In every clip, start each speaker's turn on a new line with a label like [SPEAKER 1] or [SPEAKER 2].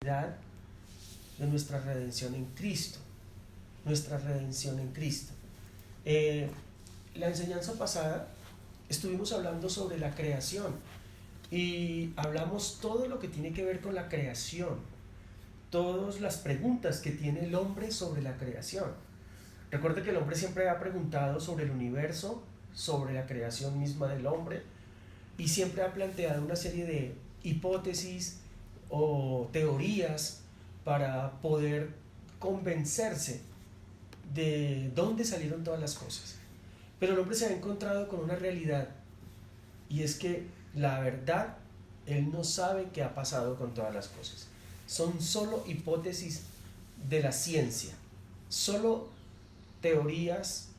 [SPEAKER 1] de nuestra redención en Cristo. Nuestra redención en Cristo. La enseñanza pasada estuvimos hablando sobre la creación y hablamos todo lo que tiene que ver con la creación, todas las preguntas que tiene el hombre sobre la creación. Recuerda que el hombre siempre ha preguntado sobre el universo, sobre la creación misma del hombre, y siempre ha planteado una serie de hipótesis o teorías para poder convencerse de dónde salieron todas las cosas. Pero el hombre se ha encontrado con una realidad, y es que la verdad, él no sabe qué ha pasado con todas las cosas. Son solo hipótesis de la ciencia, solo teorías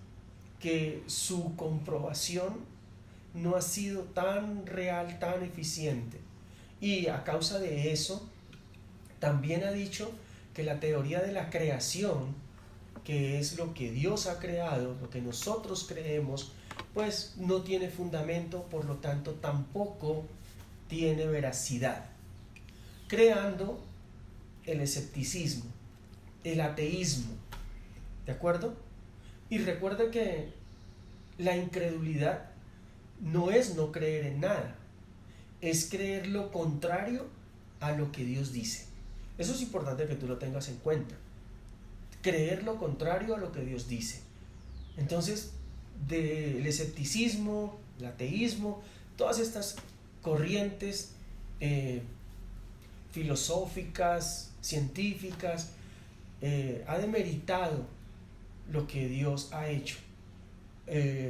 [SPEAKER 1] que su comprobación no ha sido tan real, tan eficiente. Y a causa de eso, también ha dicho que la teoría de la creación, que es lo que Dios ha creado, lo que nosotros creemos, pues no tiene fundamento, por lo tanto tampoco tiene veracidad, creando el escepticismo, el ateísmo, ¿de acuerdo? Y recuerda que la incredulidad no es no creer en nada, es creer lo contrario a lo que Dios dice. Eso es importante que tú lo tengas en cuenta. Creer lo contrario a lo que Dios dice. Entonces, del escepticismo, el ateísmo, todas estas corrientes filosóficas, científicas, ha demeritado lo que Dios ha hecho,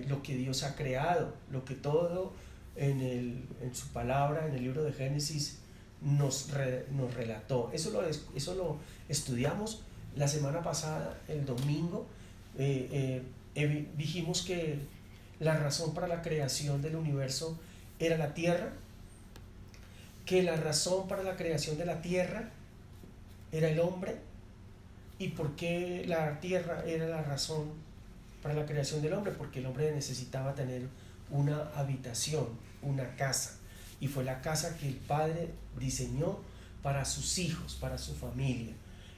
[SPEAKER 1] lo que Dios ha creado, lo que todo en su palabra, en el libro de Génesis, nos relató. Eso lo estudiamos la semana pasada, el domingo. Dijimos que la razón para la creación del universo era la tierra, que la razón para la creación de la tierra era el hombre, y por qué la tierra era la razón para la creación del hombre, porque el hombre necesitaba tener una habitación, una casa, y fue la casa que el Padre diseñó para sus hijos, para su familia.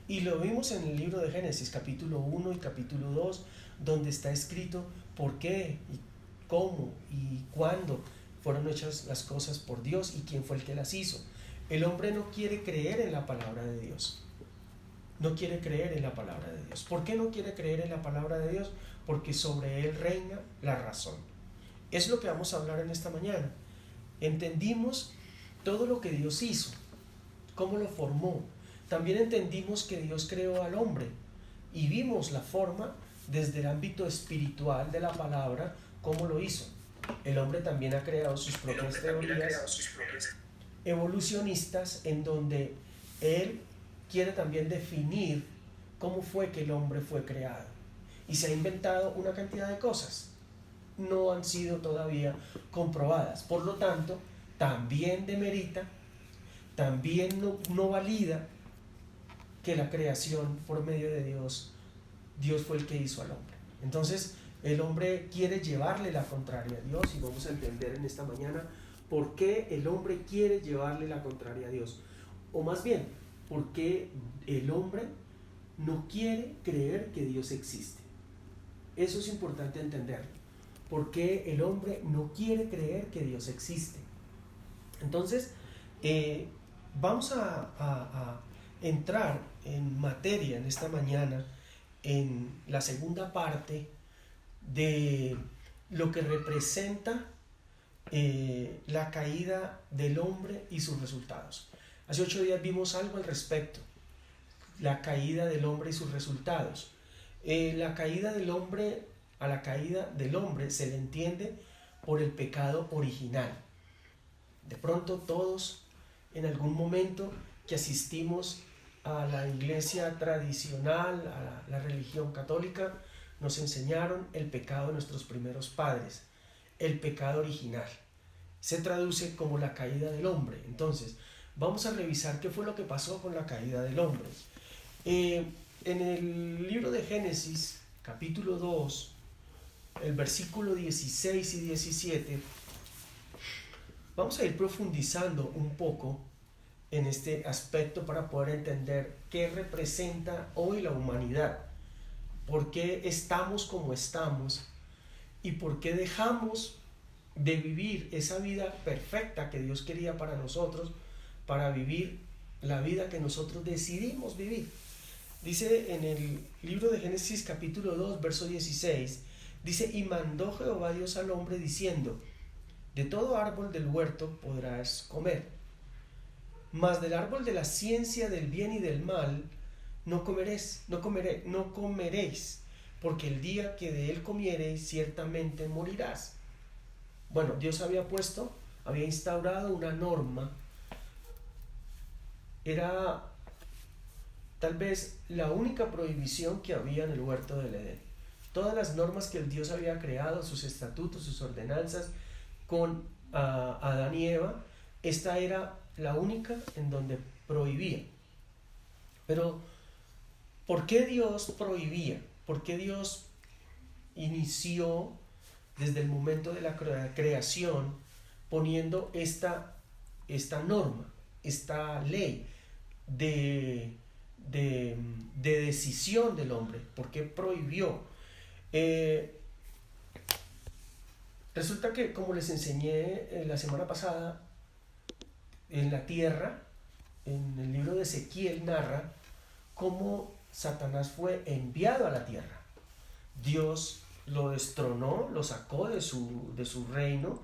[SPEAKER 1] Y lo vimos en el libro de Génesis, capítulo 1 y capítulo 2, donde está escrito por qué y cómo y cuándo fueron hechas las cosas por Dios y quién fue el que las hizo. El hombre no quiere creer en la palabra de Dios. No quiere creer en la palabra de Dios. ¿Por qué no quiere creer en la palabra de Dios? Porque sobre él reina la razón. Es lo que vamos a hablar en esta mañana. Entendimos todo lo que Dios hizo, cómo lo formó. También entendimos que Dios creó al hombre y vimos la forma desde el ámbito espiritual de la palabra, cómo lo hizo. El hombre también ha creado sus propias teorías evolucionistas, en donde él quiere también definir cómo fue que el hombre fue creado. Y se ha inventado una cantidad de cosas. No han sido todavía comprobadas. Por lo tanto, también demerita, también no valida que la creación por medio de Dios fue el que hizo al hombre. Entonces, el hombre quiere llevarle la contraria a Dios, y vamos a entender en esta mañana por qué el hombre quiere llevarle la contraria a Dios. O más bien, por qué el hombre no quiere creer que Dios existe. Eso es importante entenderlo. ¿Por qué el hombre no quiere creer que Dios existe? Entonces, vamos a entrar en materia en esta mañana, en la segunda parte de lo que representa la caída del hombre y sus resultados. Hace 8 días vimos algo al respecto, la caída del hombre y sus resultados. La caída del hombre, a la caída del hombre se le entiende por el pecado original. De pronto todos en algún momento que asistimos a la iglesia tradicional, a la religión católica, nos enseñaron el pecado de nuestros primeros padres, el pecado original. Se traduce como la caída del hombre. Entonces, vamos a revisar qué fue lo que pasó con la caída del hombre. En el libro de Génesis, capítulo 2, el versículo 16 y 17, vamos a ir profundizando un poco en este aspecto para poder entender qué representa hoy la humanidad, por qué estamos como estamos y por qué dejamos de vivir esa vida perfecta que Dios quería para nosotros, para vivir la vida que nosotros decidimos vivir. Dice en el libro de Génesis capítulo 2, verso 16, dice: y mandó Jehová Dios al hombre diciendo: de todo árbol del huerto podrás comer, mas del árbol de la ciencia del bien y del mal no comeréis, porque el día que de él comiereis ciertamente morirás. Bueno, Dios había instaurado una norma. Era tal vez la única prohibición que había en el huerto del Edén. Todas las normas que el Dios había creado, sus estatutos, sus ordenanzas, con Adán y Eva, esta era la única en donde prohibía. Pero, ¿por qué Dios prohibía? ¿Por qué Dios inició desde el momento de la creación poniendo esta norma, esta ley de decisión del hombre? ¿Por qué prohibió? Resulta que, como les enseñé la semana pasada, en la tierra, en el libro de Ezequiel narra cómo Satanás fue enviado a la tierra. Dios lo destronó, lo sacó de su reino,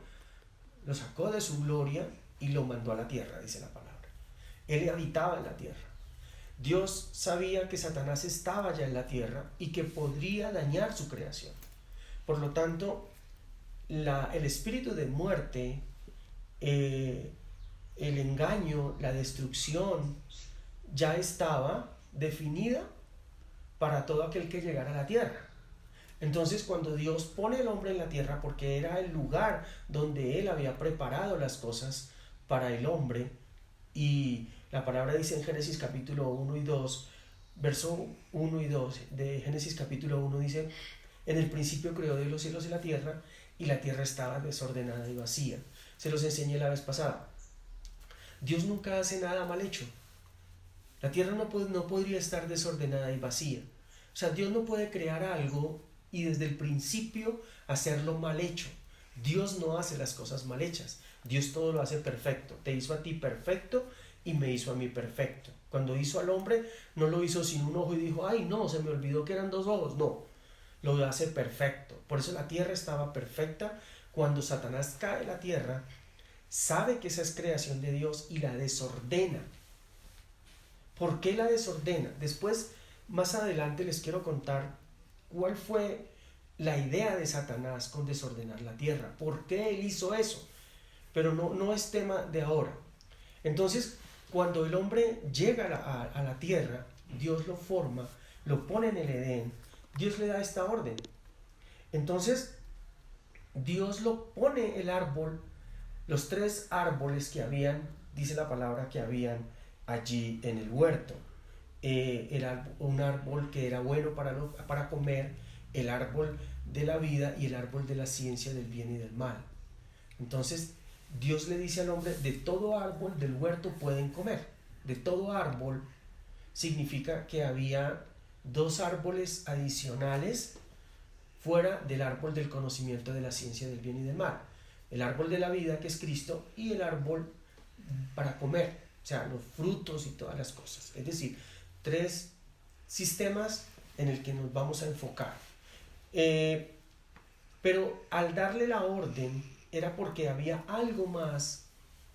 [SPEAKER 1] lo sacó de su gloria y lo mandó a la tierra, dice la palabra. Él habitaba en la tierra. Dios sabía que Satanás estaba ya en la tierra y que podría dañar su creación. Por lo tanto, el espíritu de muerte, el engaño, la destrucción, ya estaba definida para todo aquel que llegara a la tierra. Entonces, cuando Dios pone al hombre en la tierra, porque era el lugar donde Él había preparado las cosas para el hombre, y la palabra dice en Génesis capítulo 1 y 2, verso 1 y 2 de Génesis capítulo 1, dice: en el principio creó Dios los cielos y la tierra estaba desordenada y vacía. Se los enseñé la vez pasada. Dios nunca hace nada mal hecho. La tierra no podría estar desordenada y vacía. O sea, Dios no puede crear algo y desde el principio hacerlo mal hecho. Dios no hace las cosas mal hechas. Dios todo lo hace perfecto. Te hizo a ti perfecto y me hizo a mí perfecto. Cuando hizo al hombre, no lo hizo sin un ojo y dijo: ay, no, se me olvidó que eran dos ojos. No, lo hace perfecto. Por eso la tierra estaba perfecta. Cuando Satanás cae en la tierra, sabe que esa es creación de Dios y la desordena. ¿Por qué la desordena? Después, más adelante, les quiero contar cuál fue la idea de Satanás con desordenar la tierra. ¿Por qué él hizo eso? Pero no es tema de ahora. Entonces, cuando el hombre llega a la tierra, Dios lo forma, lo pone en el Edén, Dios le da esta orden. Entonces, Dios lo pone el árbol, los tres árboles que habían, dice la palabra, que habían allí en el huerto. Era un árbol que era bueno para comer, el árbol de la vida y el árbol de la ciencia del bien y del mal. Entonces Dios le dice al hombre: de todo árbol del huerto pueden comer. De todo árbol significa que había dos árboles adicionales fuera del árbol del conocimiento de la ciencia del bien y del mal: el árbol de la vida, que es Cristo, y el árbol para comer, o sea, los frutos y todas las cosas. Es decir, tres sistemas en el que nos vamos a enfocar. Pero al darle la orden era porque había algo más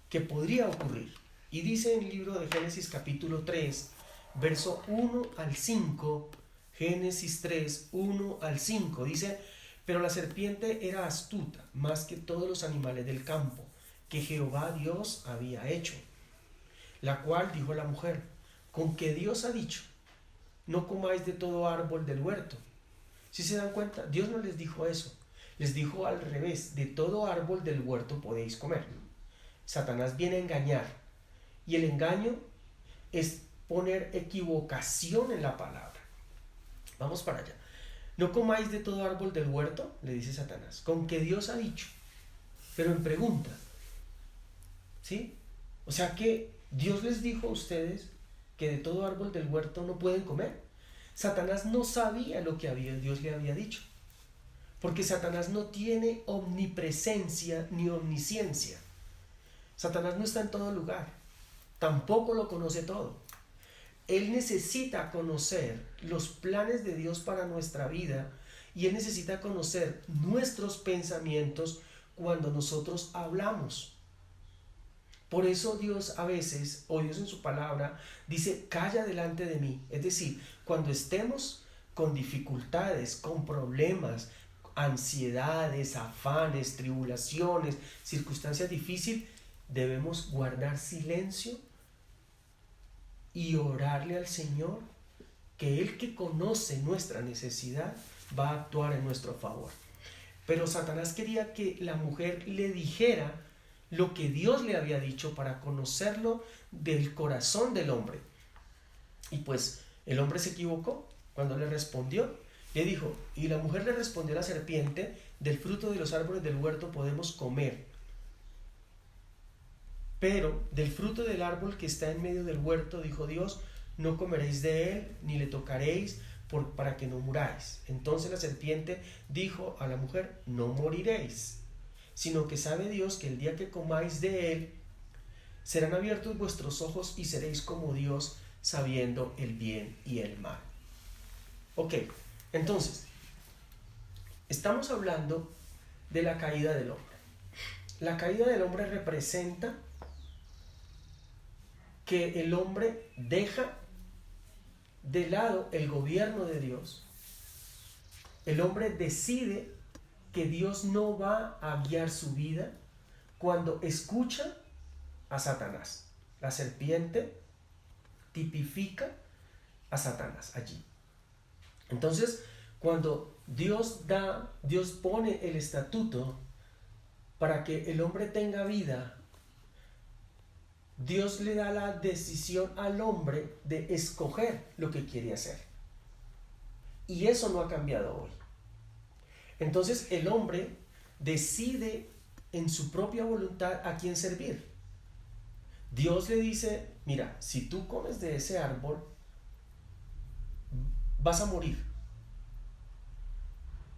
[SPEAKER 1] que podría ocurrir. Y dice en el libro de Génesis capítulo 3, verso 1 al 5, Génesis 3, 1 al 5, dice: pero la serpiente era astuta más que todos los animales del campo que Jehová Dios había hecho, la cual dijo a la mujer: con que Dios ha dicho, no comáis de todo árbol del huerto. Si se dan cuenta, Dios no les dijo eso, les dijo al revés: de todo árbol del huerto podéis comer. Satanás viene a engañar, y el engaño es poner equivocación en la palabra. Vamos para allá. No comáis de todo árbol del huerto, le dice Satanás, con que Dios ha dicho, pero en pregunta, ¿sí? O sea que Dios les dijo a ustedes que de todo árbol del huerto no pueden comer. Satanás no sabía lo que Dios le había dicho, porque Satanás no tiene omnipresencia ni omnisciencia. Satanás no está en todo lugar, tampoco lo conoce todo. Él necesita conocer los planes de Dios para nuestra vida y Él necesita conocer nuestros pensamientos cuando nosotros hablamos. Por eso Dios a veces, o Dios en su palabra, dice, calla delante de mí. Es decir, cuando estemos con dificultades, con problemas, ansiedades, afanes, tribulaciones, circunstancias difíciles, debemos guardar silencio y orarle al Señor, que Él que conoce nuestra necesidad va a actuar en nuestro favor. Pero Satanás quería que la mujer le dijera lo que Dios le había dicho para conocerlo del corazón del hombre. Y pues el hombre se equivocó cuando le respondió. Le dijo, y la mujer le respondió a la serpiente, del fruto de los árboles del huerto podemos comer, pero del fruto del árbol que está en medio del huerto, dijo Dios, no comeréis de él, ni le tocaréis, para que no muráis. Entonces la serpiente dijo a la mujer, no moriréis, sino que sabe Dios que el día que comáis de él, serán abiertos vuestros ojos y seréis como Dios, sabiendo el bien y el mal. Ok, entonces, estamos hablando de la caída del hombre. La caída del hombre representa que el hombre deja de lado el gobierno de Dios. El hombre decide que Dios no va a guiar su vida cuando escucha a Satanás. La serpiente tipifica a Satanás allí. Entonces, cuando Dios pone el estatuto para que el hombre tenga vida, Dios le da la decisión al hombre de escoger lo que quiere hacer. Y eso no ha cambiado hoy. Entonces el hombre decide en su propia voluntad a quién servir. Dios le dice, mira, si tú comes de ese árbol, vas a morir.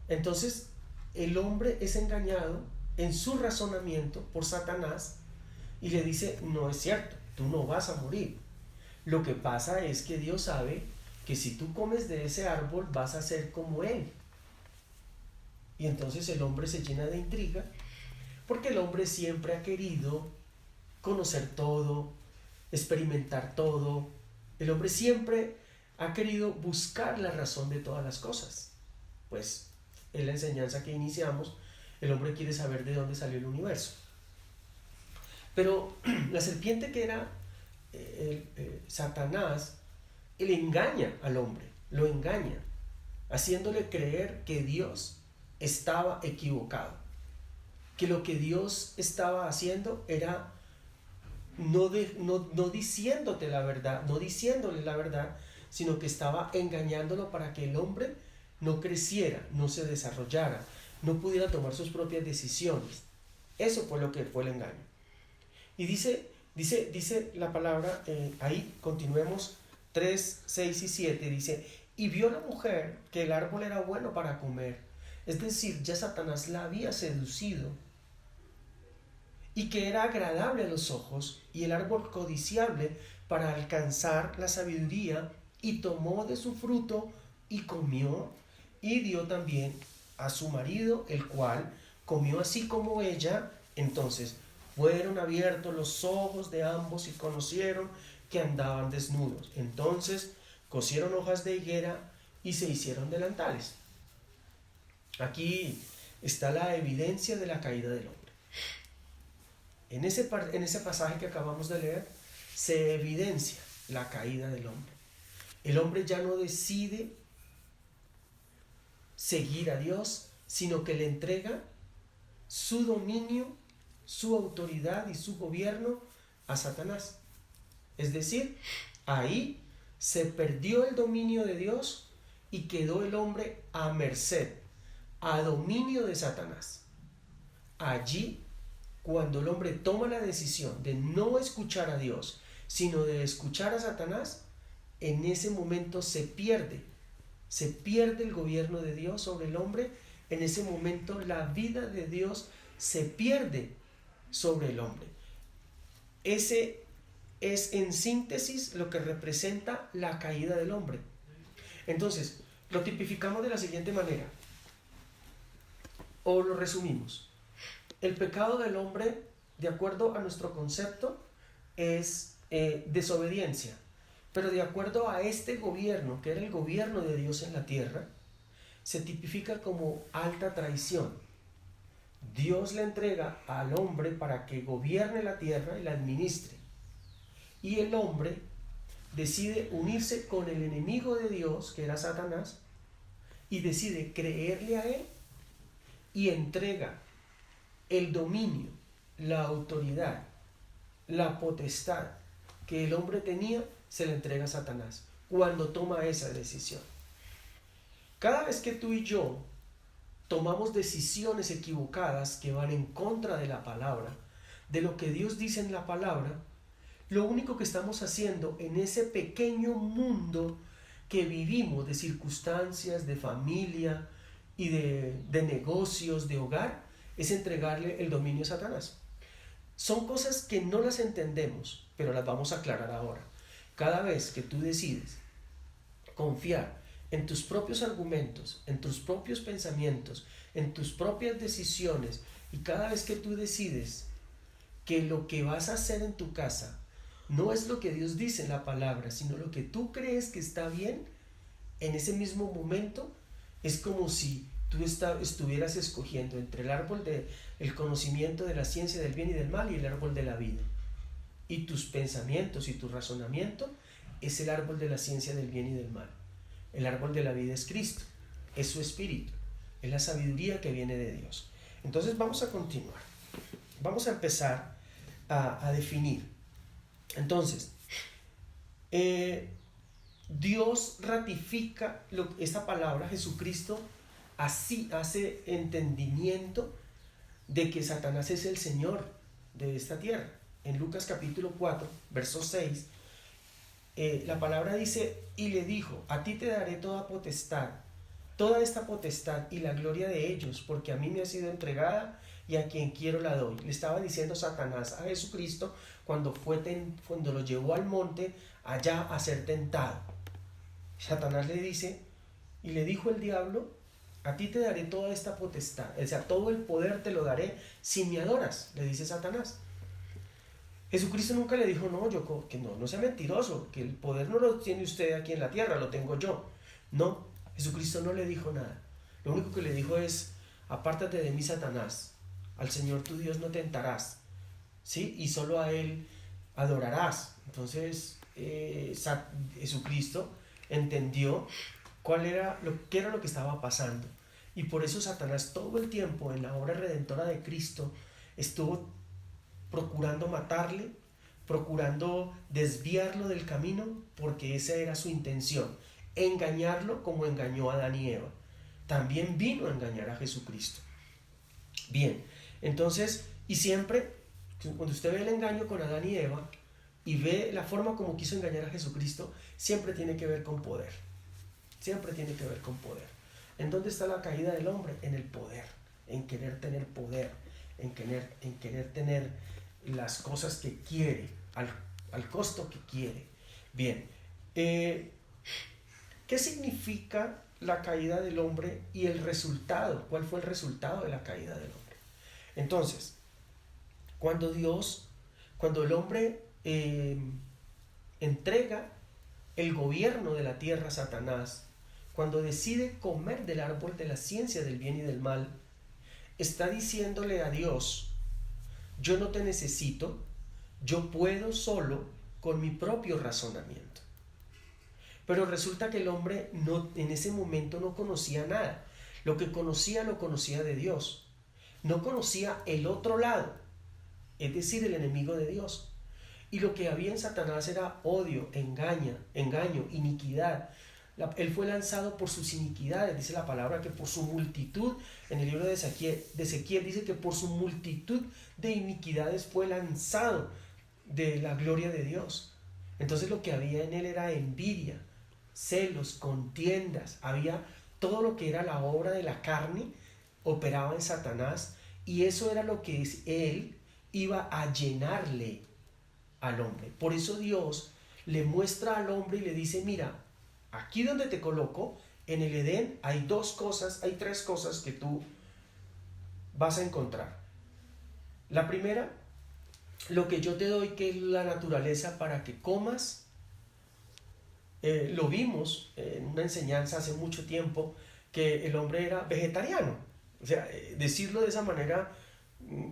[SPEAKER 1] Entonces el hombre es engañado en su razonamiento por Satanás y le dice, no es cierto, tú no vas a morir. Lo que pasa es que Dios sabe que si tú comes de ese árbol vas a ser como él. Y entonces el hombre se llena de intriga, porque el hombre siempre ha querido conocer todo, experimentar todo. El hombre siempre ha querido buscar la razón de todas las cosas. Pues en la enseñanza que iniciamos, el hombre quiere saber de dónde salió el universo. Pero la serpiente, que era Satanás, él engaña al hombre, lo engaña, haciéndole creer que Dios estaba equivocado, que lo que Dios estaba haciendo era no diciéndote la verdad, no diciéndole la verdad, sino que estaba engañándolo para que el hombre no creciera, no se desarrollara, no pudiera tomar sus propias decisiones. Eso fue lo que fue el engaño. Y dice la palabra, ahí continuemos 3, 6 y 7, dice, y vio la mujer que el árbol era bueno para comer. Es decir, ya Satanás la había seducido, y que era agradable a los ojos, y el árbol codiciable para alcanzar la sabiduría, y tomó de su fruto, y comió, y dio también a su marido, el cual comió así como ella. Entonces fueron abiertos los ojos de ambos y conocieron que andaban desnudos. Entonces cosieron hojas de higuera y se hicieron delantales. Aquí está la evidencia de la caída del hombre. En ese pasaje que acabamos de leer se evidencia la caída del hombre. El hombre ya no decide seguir a Dios, sino que le entrega su dominio, su autoridad y su gobierno a Satanás. Es decir, ahí se perdió el dominio de Dios y quedó el hombre a merced, a dominio de Satanás. Allí, cuando el hombre toma la decisión de no escuchar a Dios sino de escuchar a Satanás, en ese momento se pierde el gobierno de Dios sobre el hombre. En ese momento la vida de Dios se pierde sobre el hombre. Ese es en síntesis lo que representa la caída del hombre. Entonces, lo tipificamos de la siguiente manera, o lo resumimos. El pecado del hombre, de acuerdo a nuestro concepto, es desobediencia. Pero de acuerdo a este gobierno, que era el gobierno de Dios en la tierra, se tipifica como alta traición. Dios le entrega al hombre para que gobierne la tierra y la administre. Y el hombre decide unirse con el enemigo de Dios, que era Satanás, y decide creerle a él y entrega el dominio, la autoridad, la potestad que el hombre tenía, se le entrega a Satanás cuando toma esa decisión. Cada vez que tú y yo tomamos decisiones equivocadas que van en contra de la palabra, de lo que Dios dice en la palabra, lo único que estamos haciendo en ese pequeño mundo que vivimos de circunstancias, de familia y de negocios, de hogar, es entregarle el dominio a Satanás. Son cosas que no las entendemos, pero las vamos a aclarar ahora. Cada vez que tú decides confiar en tus propios argumentos, en tus propios pensamientos, en tus propias decisiones, y cada vez que tú decides que lo que vas a hacer en tu casa no es lo que Dios dice en la palabra, sino lo que tú crees que está bien, en ese mismo momento es como si tú estuvieras escogiendo entre el árbol del conocimiento de la ciencia del bien y del mal y el árbol de la vida. Y tus pensamientos y tu razonamiento es el árbol de la ciencia del bien y del mal. El árbol de la vida es Cristo, es su espíritu, es la sabiduría que viene de Dios. Entonces vamos a continuar. Vamos a empezar a definir. Entonces, Dios ratifica esta palabra, Jesucristo así hace entendimiento de que Satanás es el Señor de esta tierra. En Lucas capítulo 4, verso 6, la palabra dice: y le dijo, a ti te daré toda esta potestad y la gloria de ellos, porque a mí me ha sido entregada y a quien quiero la doy. Le estaba diciendo Satanás a Jesucristo cuando lo llevó al monte allá a ser tentado. Satanás le dice, y le dijo el diablo: a ti te daré toda esta potestad, o sea, todo el poder te lo daré si me adoras, le dice Satanás. Jesucristo nunca le dijo, que no sea mentiroso, que el poder no lo tiene usted aquí en la tierra, lo tengo yo. No, Jesucristo no le dijo nada. Lo único que le dijo es: apártate de mí, Satanás, al Señor tu Dios no tentarás, ¿sí? Y solo a Él adorarás. Entonces Jesucristo entendió qué era lo que estaba pasando, y por eso Satanás todo el tiempo en la obra redentora de Cristo estuvo procurando matarle, procurando desviarlo del camino, porque esa era su intención, engañarlo como engañó a Adán y Eva. También vino a engañar a Jesucristo. Bien, entonces, y siempre, cuando usted ve el engaño con Adán y Eva y ve la forma como quiso engañar a Jesucristo, siempre tiene que ver con poder. Siempre tiene que ver con poder. ¿En dónde está la caída del hombre? En el poder, en querer tener poder, en querer tener las cosas que quiere, al costo que quiere. Bien, ¿qué significa la caída del hombre y el resultado? ¿Cuál fue el resultado de la caída del hombre? Entonces, cuando el hombre entrega el gobierno de la tierra a Satanás, cuando decide comer del árbol de la ciencia del bien y del mal, está diciéndole a Dios: yo no te necesito, yo puedo solo con mi propio razonamiento. Pero resulta que el hombre en ese momento no conocía nada. Lo conocía de Dios. No conocía el otro lado, es decir, el enemigo de Dios. Y lo que había en Satanás era odio, engaño, iniquidad. Él fue lanzado por sus iniquidades, dice la palabra que por su multitud, en el libro de Ezequiel dice que por su multitud de iniquidades fue lanzado de la gloria de Dios. Entonces lo que había en él era envidia, celos, contiendas, había todo lo que era la obra de la carne, operaba en Satanás, y eso era lo que él iba a llenarle al hombre. Por eso Dios le muestra al hombre y le dice, mira, aquí donde te coloco, en el Edén, hay tres cosas que tú vas a encontrar. La primera, lo que yo te doy, que es la naturaleza para que comas. Lo vimos en una enseñanza hace mucho tiempo, que el hombre era vegetariano. O sea, decirlo de esa manera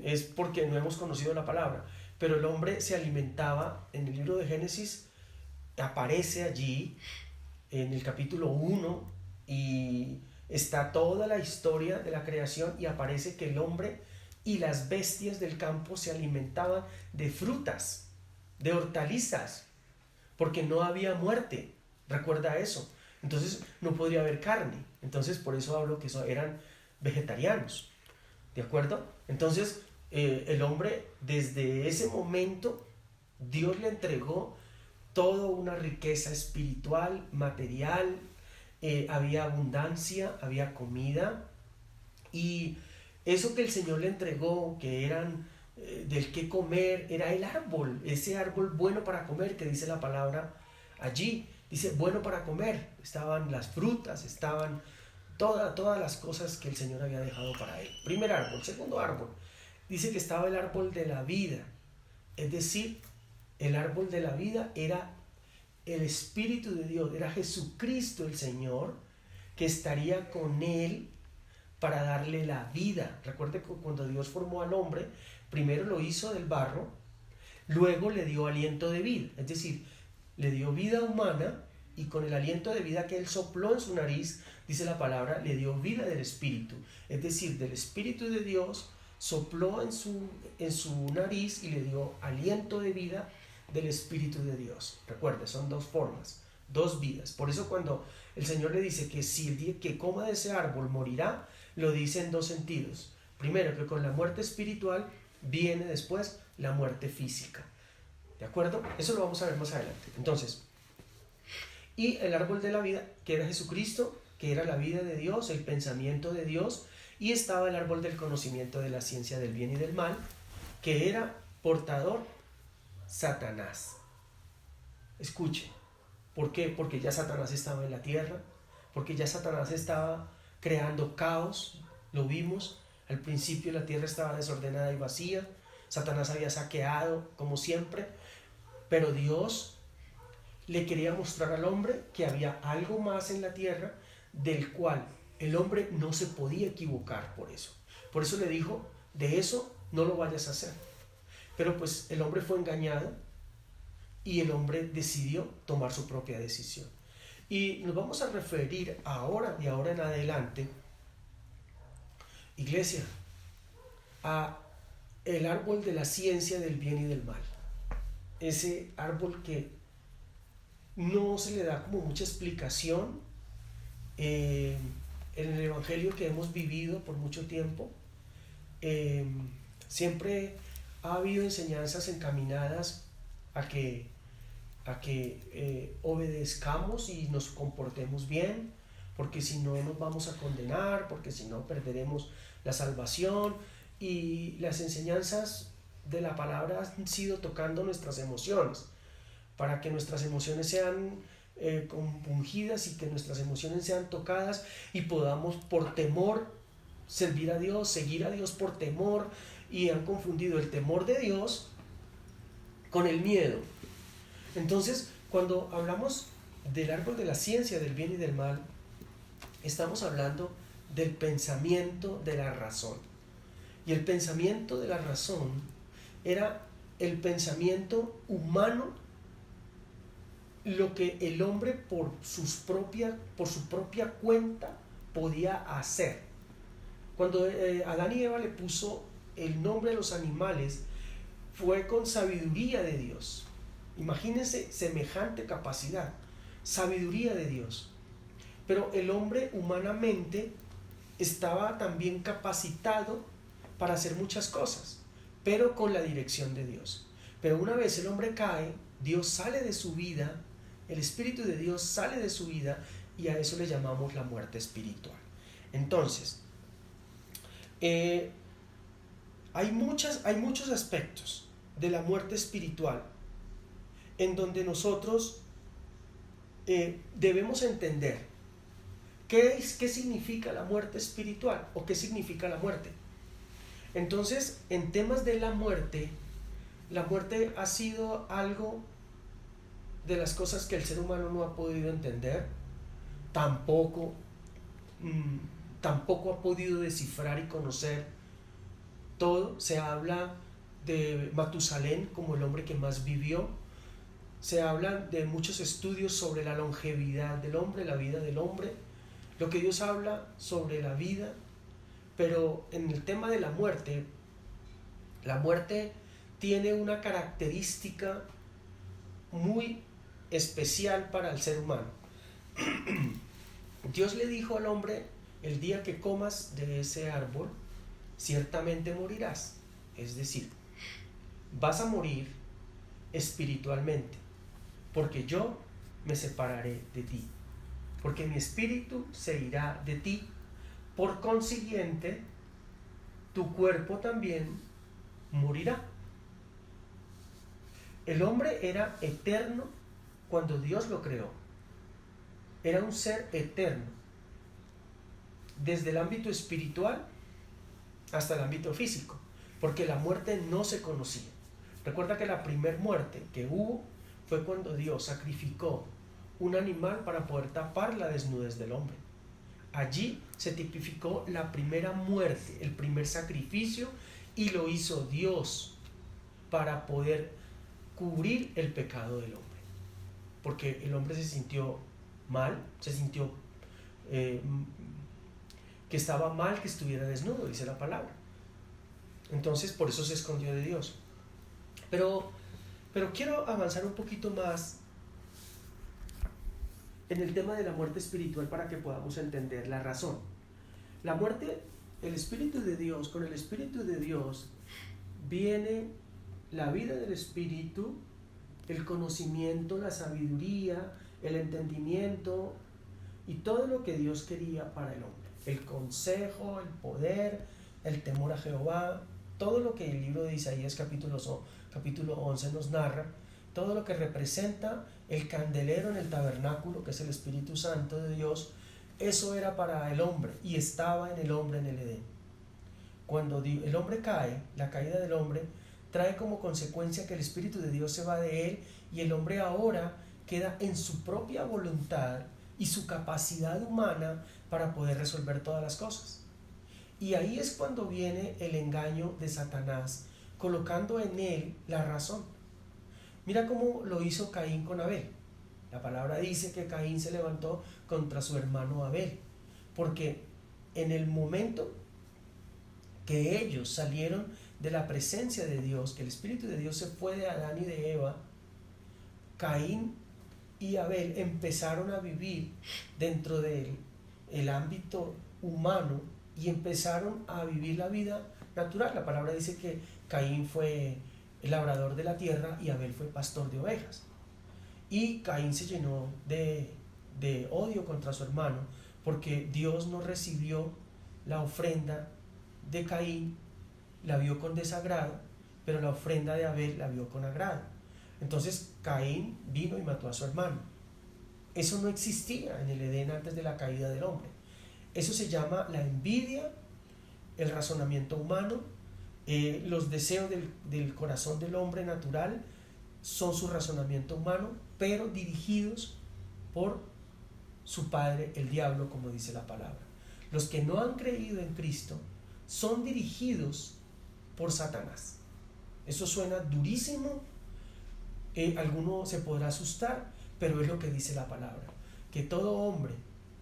[SPEAKER 1] es porque no hemos conocido la palabra, pero el hombre se alimentaba. En el libro de Génesis aparece allí en el capítulo 1 y está toda la historia de la creación, y aparece que el hombre y las bestias del campo se alimentaban de frutas, de hortalizas, porque no había muerte. Recuerda eso. Entonces no podría haber carne. Entonces por eso hablo que eran vegetarianos. ¿De acuerdo? Entonces el hombre, desde ese momento, Dios le entregó toda una riqueza espiritual, material, había abundancia, había comida, y eso que el Señor le entregó, que eran del que comer, era el árbol, ese árbol bueno para comer, que dice la palabra allí. Dice, bueno para comer, estaban las frutas, estaban todas las cosas que el Señor había dejado para él. Primer árbol. Segundo árbol, dice que estaba el árbol de la vida. Es decir, el árbol de la vida era el Espíritu de Dios, era Jesucristo el Señor, que estaría con él para darle la vida. Recuerde que cuando Dios formó al hombre, primero lo hizo del barro, luego le dio aliento de vida, es decir, le dio vida humana, y con el aliento de vida que él sopló en su nariz, dice la palabra, le dio vida del Espíritu. Es decir, del Espíritu de Dios sopló en su nariz y le dio aliento de vida del Espíritu de Dios. Recuerde, son dos formas, dos vidas. Por eso cuando el Señor le dice que si el día que coma de ese árbol morirá, lo dice en dos sentidos. Primero, que con la muerte espiritual viene después la muerte física. ¿De acuerdo? Eso lo vamos a ver más adelante. Entonces, y el árbol de la vida, que era Jesucristo, que era la vida de Dios, el pensamiento de Dios, y estaba el árbol del conocimiento de la ciencia del bien y del mal, que era portador Satanás. Escuche, ¿por qué? Porque ya Satanás estaba en la tierra, porque ya Satanás estaba creando caos. Lo vimos, al principio la tierra estaba desordenada y vacía, Satanás había saqueado como siempre, pero Dios le quería mostrar al hombre que había algo más en la tierra, del cual el hombre no se podía equivocar por eso. Por eso le dijo, de eso no lo vayas a hacer. Pero pues el hombre fue engañado y el hombre decidió tomar su propia decisión. Y nos vamos a referir ahora, de ahora en adelante, iglesia, a el árbol de la ciencia del bien y del mal. Ese árbol que no se le da como mucha explicación en el evangelio que hemos vivido por mucho tiempo. Siempre ha habido enseñanzas encaminadas a que obedezcamos y nos comportemos bien, porque si no nos vamos a condenar, porque si no perderemos la salvación. Y las enseñanzas de la palabra han sido tocando nuestras emociones, para que nuestras emociones sean compungidas y que nuestras emociones sean tocadas y podamos por temor servir a Dios, seguir a Dios por temor, y han confundido el temor de Dios con el miedo. Entonces, cuando hablamos del árbol de la ciencia del bien y del mal, estamos hablando del pensamiento de la razón. Y el pensamiento de la razón era el pensamiento humano, lo que el hombre por su propia cuenta podía hacer. Cuando Adán y Eva le puso el nombre a los animales, fue con sabiduría de Dios. Imagínense semejante capacidad, sabiduría de Dios. Pero el hombre humanamente estaba también capacitado para hacer muchas cosas, pero con la dirección de Dios. Pero una vez el hombre cae, Dios sale de su vida, el Espíritu de Dios sale de su vida, y a eso le llamamos la muerte espiritual. Entonces, hay muchos aspectos de la muerte espiritual en donde nosotros debemos entender qué significa la muerte espiritual o qué significa la muerte. Entonces, en temas de la muerte ha sido algo de las cosas que el ser humano no ha podido entender, tampoco ha podido descifrar y conocer todo. Se habla de Matusalén como el hombre que más vivió, se habla de muchos estudios sobre la longevidad del hombre, la vida del hombre, lo que Dios habla sobre la vida, pero en el tema de la muerte tiene una característica muy especial para el ser humano. Dios le dijo al hombre: el día que comas de ese árbol, ciertamente morirás. Es decir, vas a morir espiritualmente, porque yo me separaré de ti, porque mi espíritu se irá de ti. Por consiguiente, tu cuerpo también morirá. El hombre era eterno cuando Dios lo creó. Era un ser eterno, desde el ámbito espiritual hasta el ámbito físico, porque la muerte no se conocía. Recuerda que la primera muerte que hubo fue cuando Dios sacrificó un animal para poder tapar la desnudez del hombre. Allí se tipificó la primera muerte, el primer sacrificio, y lo hizo Dios para poder cubrir el pecado del hombre, porque el hombre se sintió mal, se sintió que estaba mal que estuviera desnudo, dice la palabra. Entonces por eso se escondió de Dios. Pero quiero avanzar un poquito más en el tema de la muerte espiritual para que podamos entender la razón. La muerte, el Espíritu de Dios, con el Espíritu de Dios viene la vida del Espíritu, el conocimiento, la sabiduría, el entendimiento y todo lo que Dios quería para el hombre. El consejo, el poder, el temor a Jehová, todo lo que el libro de Isaías capítulo 11 nos narra, todo lo que representa el candelero en el tabernáculo, que es el Espíritu Santo de Dios, eso era para el hombre y estaba en el hombre en el Edén. Cuando el hombre cae, la caída del hombre trae como consecuencia que el Espíritu de Dios se va de él y el hombre ahora queda en su propia voluntad y su capacidad humana para poder resolver todas las cosas. Y ahí es cuando viene el engaño de Satanás, colocando en él la razón. Mira cómo lo hizo Caín con Abel. La palabra dice que Caín se levantó contra su hermano Abel, porque en el momento que ellos salieron de la presencia de Dios, que el Espíritu de Dios se fue de Adán y de Eva, Caín y Abel empezaron a vivir dentro del ámbito humano y empezaron a vivir la vida natural. La palabra dice que Caín fue el labrador de la tierra y Abel fue pastor de ovejas. Y Caín se llenó de odio contra su hermano, porque Dios no recibió la ofrenda de Caín, la vio con desagrado, pero la ofrenda de Abel la vio con agrado. Entonces Caín vino y mató a su hermano. Eso no existía en el Edén antes de la caída del hombre. Eso se llama la envidia, el razonamiento humano, los deseos del corazón del hombre natural son su razonamiento humano, pero dirigidos por su padre, el diablo, como dice la palabra. Los que no han creído en Cristo son dirigidos por Satanás. Eso suena durísimo, alguno se podrá asustar, pero es lo que dice la palabra, que todo hombre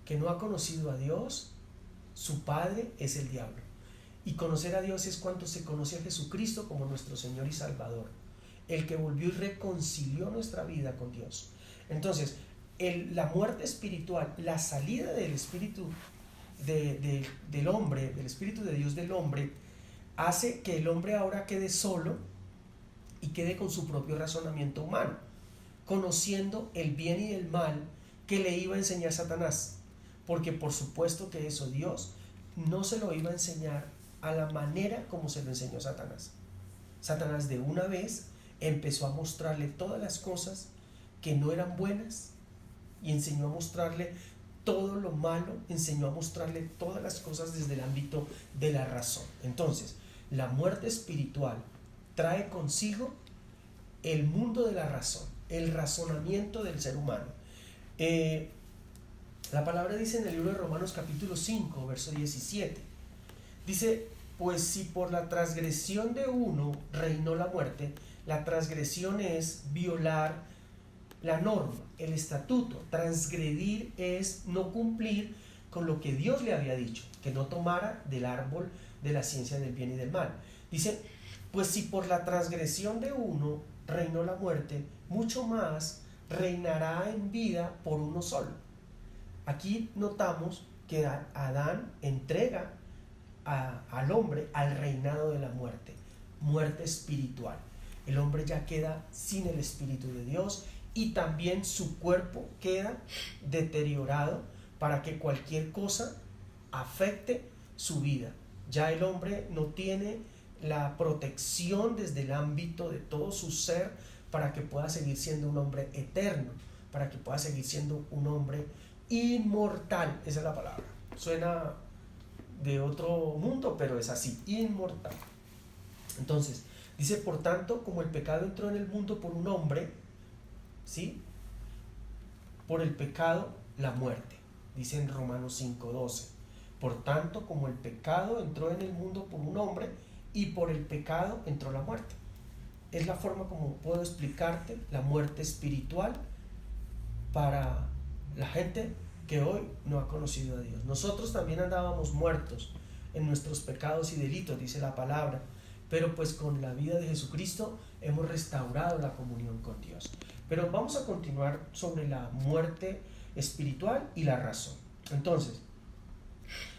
[SPEAKER 1] que no ha conocido a Dios, su padre es el diablo. Y conocer a Dios es cuando se conoce a Jesucristo como nuestro Señor y Salvador, el que volvió y reconcilió nuestra vida con Dios. Entonces, la muerte espiritual, la salida del espíritu del hombre, del Espíritu de Dios del hombre, hace que el hombre ahora quede solo y quede con su propio razonamiento humano. conociendo el bien y el mal que le iba a enseñar Satanás, porque por supuesto que eso Dios no se lo iba a enseñar a la manera como se lo enseñó Satanás. Satanás de una vez empezó a mostrarle todas las cosas que no eran buenas y enseñó a mostrarle todo lo malo, enseñó a mostrarle todas las cosas desde el ámbito de la razón. Entonces, la muerte espiritual trae consigo el mundo de la razón, el razonamiento del ser humano. La palabra dice en el libro de Romanos capítulo 5, verso 17, dice: pues si por la transgresión de uno reinó la muerte, la transgresión es violar la norma, el estatuto. Transgredir es no cumplir con lo que Dios le había dicho, que no tomara del árbol de la ciencia del bien y del mal. Dice: pues si por la transgresión de uno reinó la muerte, mucho más reinará en vida por uno solo. Aquí notamos que Adán entrega al hombre al reinado de la muerte, muerte espiritual. El hombre ya queda sin el Espíritu de Dios y también su cuerpo queda deteriorado para que cualquier cosa afecte su vida. Ya el hombre no tiene la protección desde el ámbito de todo su ser para que pueda seguir siendo un hombre eterno, para que pueda seguir siendo un hombre inmortal. Esa es la palabra. Suena de otro mundo, pero es así, inmortal. Entonces, dice: por tanto, como el pecado entró en el mundo por un hombre, ¿sí? Por el pecado, la muerte. Dice en Romanos 5:12. Por tanto, como el pecado entró en el mundo por un hombre, y por el pecado entró la muerte. Es la forma como puedo explicarte la muerte espiritual para la gente que hoy no ha conocido a Dios. Nosotros también andábamos muertos en nuestros pecados y delitos, dice la palabra, pero pues con la vida de Jesucristo hemos restaurado la comunión con Dios. Pero vamos a continuar sobre la muerte espiritual y la razón. Entonces,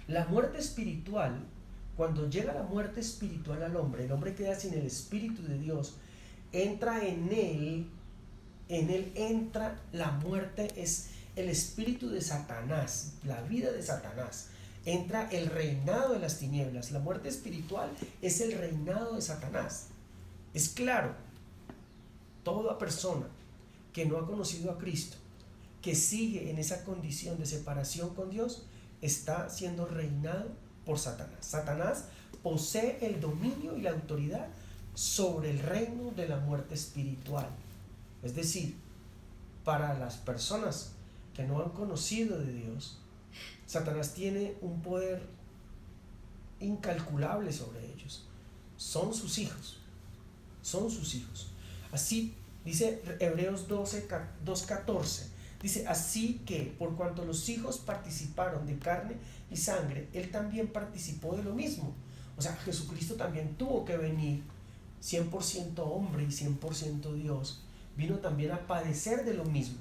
[SPEAKER 1] la muerte espiritual, cuando llega la muerte espiritual al hombre, el hombre queda sin el Espíritu de Dios, entra en él entra la muerte, es el espíritu de Satanás, la vida de Satanás. Entra el reinado de las tinieblas. La muerte espiritual es el reinado de Satanás. Es claro, toda persona que no ha conocido a Cristo, que sigue en esa condición de separación con Dios, está siendo reinado por Satanás. Satanás posee el dominio y la autoridad sobre el reino de la muerte espiritual. Es decir, para las personas que no han conocido de Dios, Satanás tiene un poder incalculable sobre ellos. Son sus hijos. Son sus hijos. Así dice Hebreos 2:14. Dice: así que por cuanto los hijos participaron de carne y sangre, él también participó de lo mismo. O sea, Jesucristo también tuvo que venir 100% hombre y 100% Dios. Vino también a padecer de lo mismo,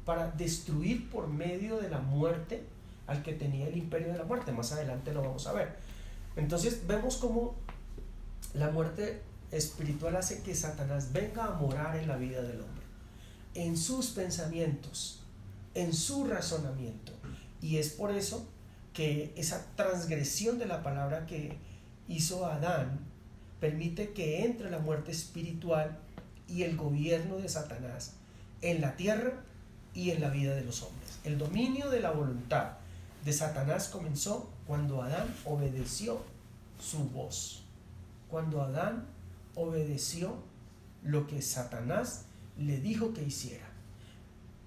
[SPEAKER 1] para destruir por medio de la muerte al que tenía el imperio de la muerte. Más adelante lo vamos a ver. Entonces vemos cómo la muerte espiritual hace que Satanás venga a morar en la vida del hombre, en sus pensamientos, en su razonamiento. Y es por eso que esa transgresión de la palabra que hizo Adán permite que entre la muerte espiritual y el gobierno de Satanás en la tierra y en la vida de los hombres. El dominio de la voluntad de Satanás comenzó cuando Adán obedeció su voz, cuando Adán obedeció lo que Satanás le dijo que hiciera.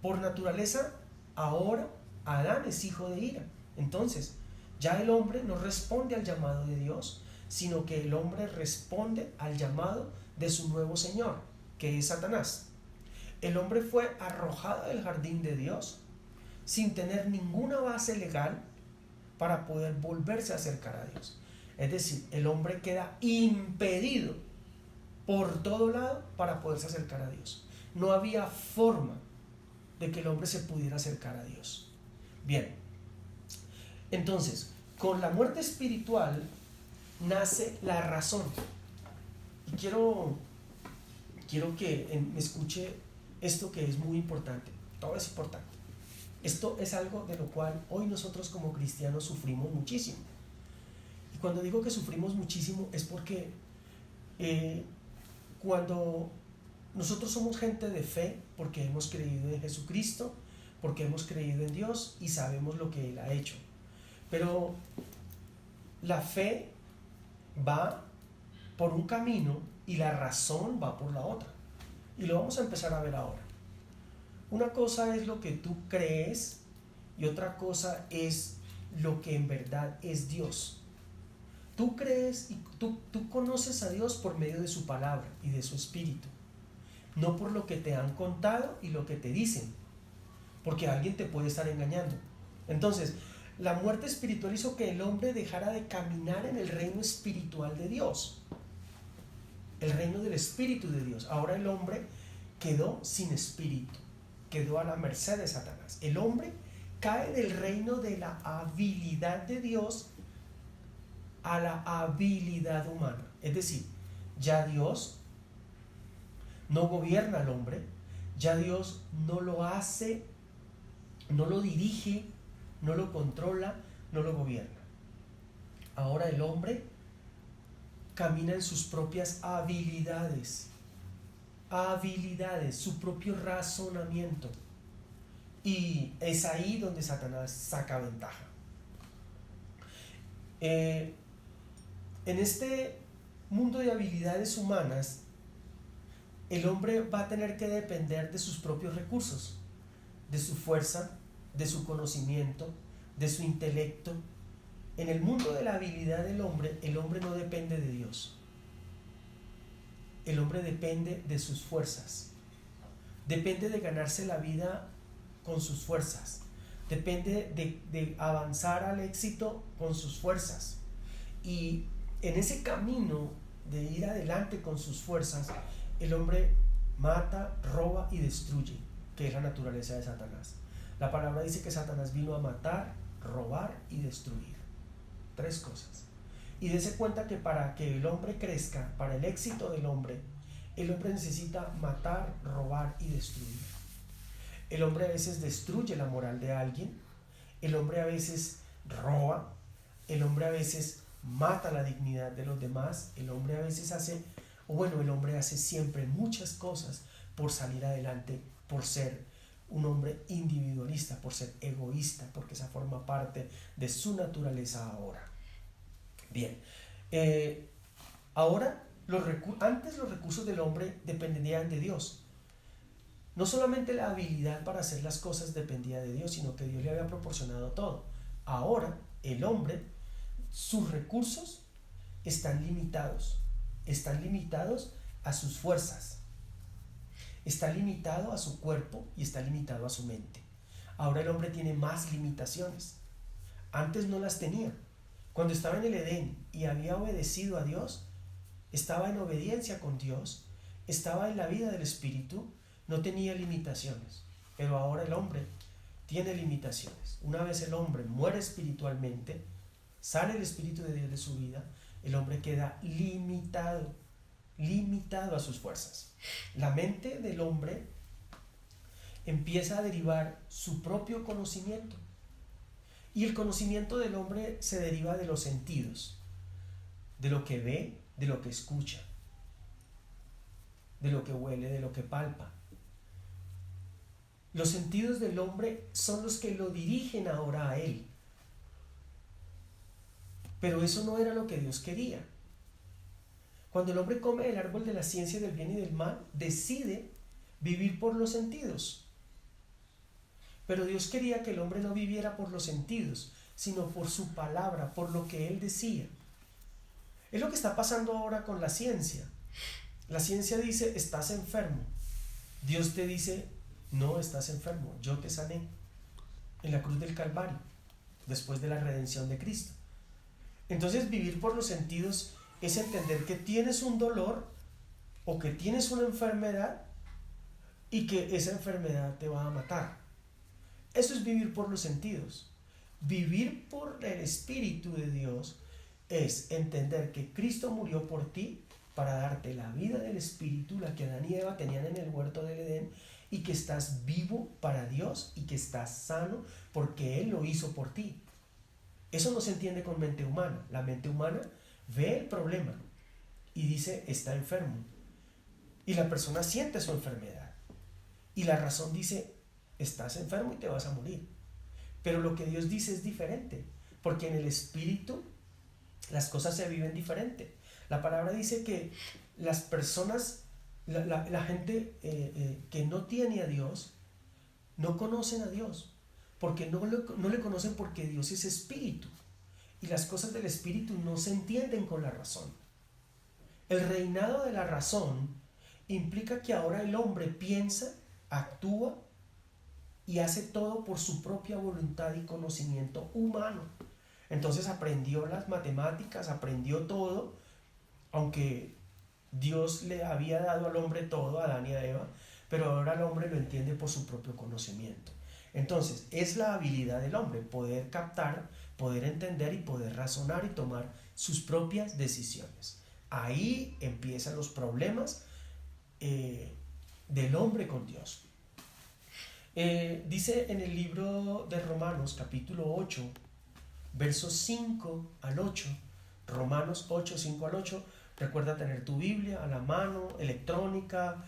[SPEAKER 1] Por naturaleza, ahora Adán es hijo de ira. Entonces, ya el hombre no responde al llamado de Dios, sino que el hombre responde al llamado de su nuevo Señor, que es Satanás. El hombre fue arrojado del jardín de Dios sin tener ninguna base legal para poder volverse a acercar a Dios. Es decir, el hombre queda impedido por todo lado para poderse acercar a Dios. No había forma de que el hombre se pudiera acercar a Dios. Bien, entonces, con la muerte espiritual nace la razón. Y quiero que me escuche esto que es muy importante. Todo es importante. Esto es algo de lo cual hoy nosotros como cristianos sufrimos muchísimo. Y cuando digo que sufrimos muchísimo es porque cuando nosotros somos gente de fe, porque hemos creído en Jesucristo, porque hemos creído en Dios y sabemos lo que Él ha hecho. Pero la fe va por un camino y la razón va por la otra. Y lo vamos a empezar a ver ahora. Una cosa es lo que tú crees y otra cosa es lo que en verdad es Dios. Tú crees y tú conoces a Dios por medio de su palabra y de su espíritu, no por lo que te han contado y lo que te dicen, porque alguien te puede estar engañando. Entonces, la muerte espiritual hizo que el hombre dejara de caminar en el reino espiritual de Dios, el reino del espíritu de Dios. Ahora el hombre quedó sin espíritu, quedó a la merced de Satanás. El hombre cae del reino de la habilidad de Dios a la habilidad humana. Es decir, ya Dios no gobierna al hombre, ya Dios no lo hace, no lo dirige, no lo controla, no lo gobierna. Ahora el hombre camina en sus propias habilidades, su propio razonamiento. Y es ahí donde Satanás saca ventaja. En este mundo de habilidades humanas, el hombre va a tener que depender de sus propios recursos, de su fuerza, de su conocimiento, de su intelecto. En el mundo de la habilidad del hombre, el hombre no depende de Dios. El hombre depende de sus fuerzas. Depende de ganarse la vida con sus fuerzas. Depende de avanzar al éxito con sus fuerzas. Y en ese camino de ir adelante con sus fuerzas, el hombre mata, roba y destruye, que es la naturaleza de Satanás. La palabra dice que Satanás vino a matar, robar y destruir. 3 cosas. Y dése cuenta que para que el hombre crezca, para el éxito del hombre, el hombre necesita matar, robar y destruir. El hombre a veces destruye la moral de alguien, el hombre a veces roba, el hombre a veces mata la dignidad de los demás, el hombre a veces el hombre hace siempre muchas cosas por salir adelante, por ser un hombre individualista, por ser egoísta, porque esa forma parte de su naturaleza ahora. Bien, ahora antes los recursos del hombre dependían de Dios. No solamente la habilidad para hacer las cosas dependía de Dios, sino que Dios le había proporcionado todo. Ahora el hombre, sus recursos están limitados a sus fuerzas, está limitado a su cuerpo y está limitado a su mente. Ahora el hombre tiene más limitaciones. Antes no las tenía. Cuando estaba en el Edén y había obedecido a Dios, estaba en obediencia con Dios, estaba en la vida del Espíritu, no tenía limitaciones. Pero ahora el hombre tiene limitaciones. Una vez el hombre muere espiritualmente, sale el Espíritu de Dios de su vida, el hombre queda limitado a sus fuerzas. La mente del hombre empieza a derivar su propio conocimiento. Y el conocimiento del hombre se deriva de los sentidos, de lo que ve, de lo que escucha, de lo que huele, de lo que palpa. Los sentidos del hombre son los que lo dirigen ahora a él. Pero eso no era lo que Dios quería. Cuando el hombre come el árbol de la ciencia del bien y del mal, decide vivir por los sentidos. Pero Dios quería que el hombre no viviera por los sentidos, sino por su palabra, por lo que Él decía. Es lo que está pasando ahora con la ciencia. La ciencia dice, estás enfermo. Dios te dice, no estás enfermo, yo te sané en la cruz del Calvario, después de la redención de Cristo. Entonces vivir por los sentidos es entender que tienes un dolor o que tienes una enfermedad y que esa enfermedad te va a matar. Eso es vivir por los sentidos. Vivir por el Espíritu de Dios es entender que Cristo murió por ti para darte la vida del Espíritu, la que Adán y Eva tenían en el huerto del Edén, y que estás vivo para Dios y que estás sano porque Él lo hizo por ti. Eso no se entiende con mente humana. La mente humana ve el problema y dice, está enfermo. Y la persona siente su enfermedad. Y la razón dice, estás enfermo y te vas a morir. Pero lo que Dios dice es diferente, porque en el espíritu las cosas se viven diferente. La palabra dice que las personas, la gente que no tiene a Dios, no conocen a Dios, porque no le conocen porque Dios es espíritu. Y las cosas del espíritu no se entienden con la razón. El reinado de la razón implica que ahora el hombre piensa, actúa y hace todo por su propia voluntad y conocimiento humano. Entonces aprendió las matemáticas, aprendió todo, aunque Dios le había dado al hombre todo, a Adán y a Eva, pero ahora el hombre lo entiende por su propio conocimiento. Entonces, es la habilidad del hombre poder captar, poder entender y poder razonar y tomar sus propias decisiones. Ahí empiezan los problemas del hombre con Dios. Dice en el libro de Romanos, capítulo 8, versos 5 al 8, Romanos 8, 5 al 8, recuerda tener tu Biblia a la mano, electrónica,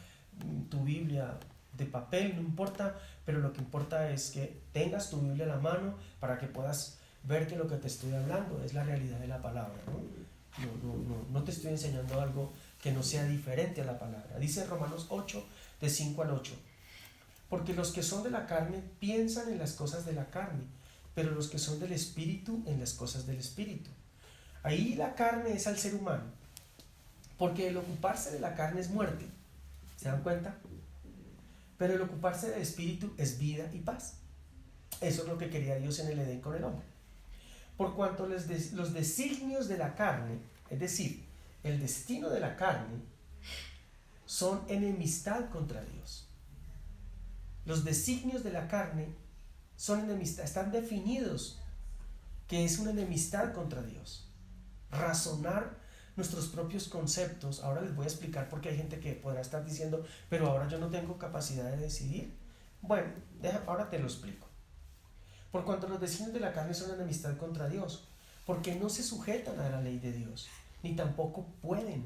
[SPEAKER 1] tu Biblia de papel, no importa, pero lo que importa es que tengas tu Biblia a la mano para que puedas ver que lo que te estoy hablando es la realidad de la palabra, no te estoy enseñando algo que no sea diferente a la palabra. Dice Romanos 8, de 5 al 8, porque los que son de la carne piensan en las cosas de la carne, pero los que son del espíritu en las cosas del espíritu. Ahí la carne es al ser humano, porque el ocuparse de la carne es muerte, ¿se dan cuenta? Pero el ocuparse del espíritu es vida y paz. Eso es lo que quería Dios en el Edén con el hombre. Por cuanto los designios de la carne, es decir, el destino de la carne, son enemistad contra Dios. Los designios de la carne son enemistad, están definidos que es una enemistad contra Dios. Razonar nuestros propios conceptos. Ahora les voy a explicar porque hay gente que podrá estar diciendo, pero ahora yo no tengo capacidad de decidir. Bueno, ahora te lo explico. Por cuanto los designios de la carne son enemistad contra Dios, porque no se sujetan a la ley de Dios, ni tampoco pueden.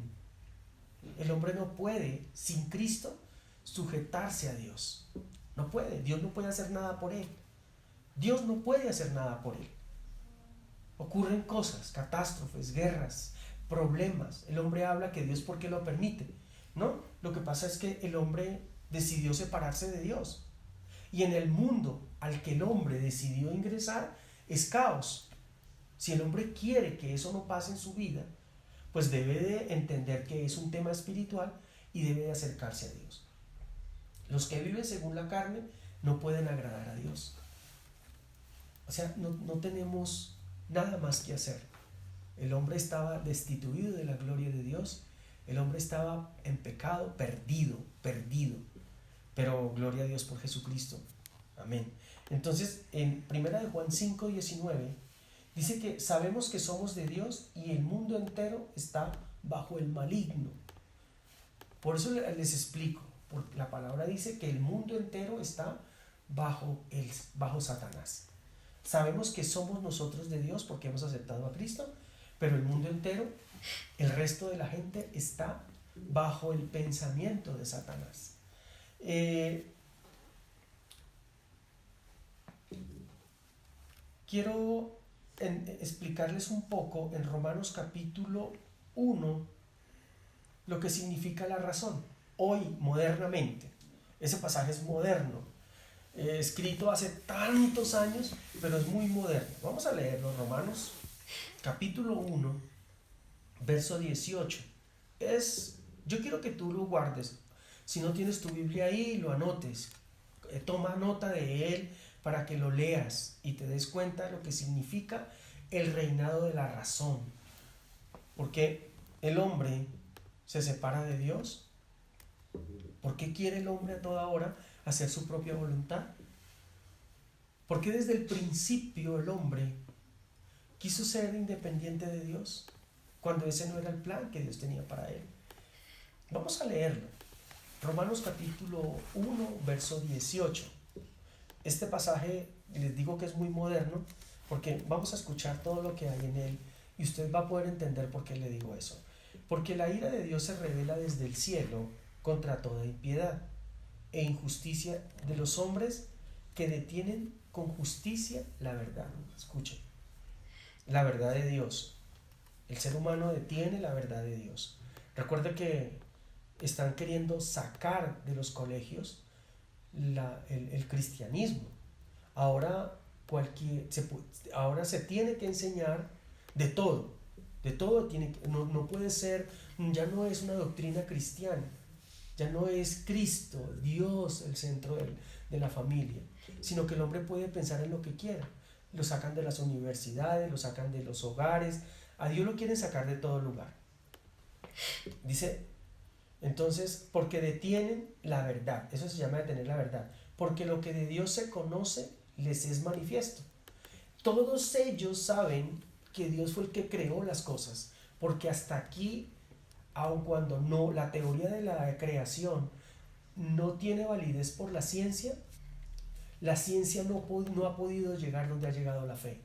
[SPEAKER 1] El hombre no puede, sin Cristo, sujetarse a Dios. No puede, Dios no puede hacer nada por él. Dios no puede hacer nada por él. Ocurren cosas, catástrofes, guerras, problemas. El hombre habla que Dios, ¿por qué lo permite? No, lo que pasa es que el hombre decidió separarse de Dios. Y en el mundo al que el hombre decidió ingresar es caos. Si el hombre quiere que eso no pase en su vida, pues debe de entender que es un tema espiritual y debe de acercarse a Dios. Los que viven según la carne no pueden agradar a Dios. O sea, no tenemos nada más que hacer. El hombre estaba destituido de la gloria de Dios. El hombre estaba en pecado, perdido. Pero gloria a Dios por Jesucristo. Amén. Entonces, en 1 Juan 5, 19, dice que sabemos que somos de Dios y el mundo entero está bajo el maligno. Por eso les explico. Porque la palabra dice que el mundo entero está bajo Satanás. Sabemos que somos nosotros de Dios porque hemos aceptado a Cristo, pero el mundo entero, el resto de la gente está bajo el pensamiento de Satanás. Quiero explicarles un poco en Romanos capítulo 1 lo que significa la razón. Hoy, modernamente, ese pasaje es moderno, escrito hace tantos años, pero es muy moderno. Vamos a leerlo, Romanos capítulo 1, verso 18. Yo quiero que tú lo guardes. Si no tienes tu Biblia ahí, lo anotes. Toma nota de él para que lo leas y te des cuenta de lo que significa el reinado de la razón. Porque el hombre se separa de Dios. ¿Por qué quiere el hombre a toda hora hacer su propia voluntad? Porque desde el principio el hombre quiso ser independiente de Dios, cuando ese no era el plan que Dios tenía para él. Vamos a leerlo. Romanos capítulo 1, verso 18. Este pasaje les digo que es muy moderno porque vamos a escuchar todo lo que hay en él y usted va a poder entender por qué le digo eso. Porque la ira de Dios se revela desde el cielo contra toda impiedad e injusticia de los hombres que detienen con justicia la verdad. Escuchen, la verdad de Dios. El ser humano detiene la verdad de Dios. Recuerde que están queriendo sacar de los colegios el cristianismo. Ahora, ahora se tiene que enseñar de todo. De todo tiene que, no puede ser, ya no es una doctrina cristiana. Ya no es Cristo, Dios, el centro de la familia, sino que el hombre puede pensar en lo que quiera. Lo sacan de las universidades, lo sacan de los hogares. A Dios lo quieren sacar de todo lugar. Dice, entonces, porque detienen la verdad. Eso se llama detener la verdad. Porque lo que de Dios se conoce les es manifiesto. Todos ellos saben que Dios fue el que creó las cosas. Porque hasta aquí, aun cuando no, la teoría de la creación no tiene validez por la ciencia no ha podido llegar donde ha llegado la fe.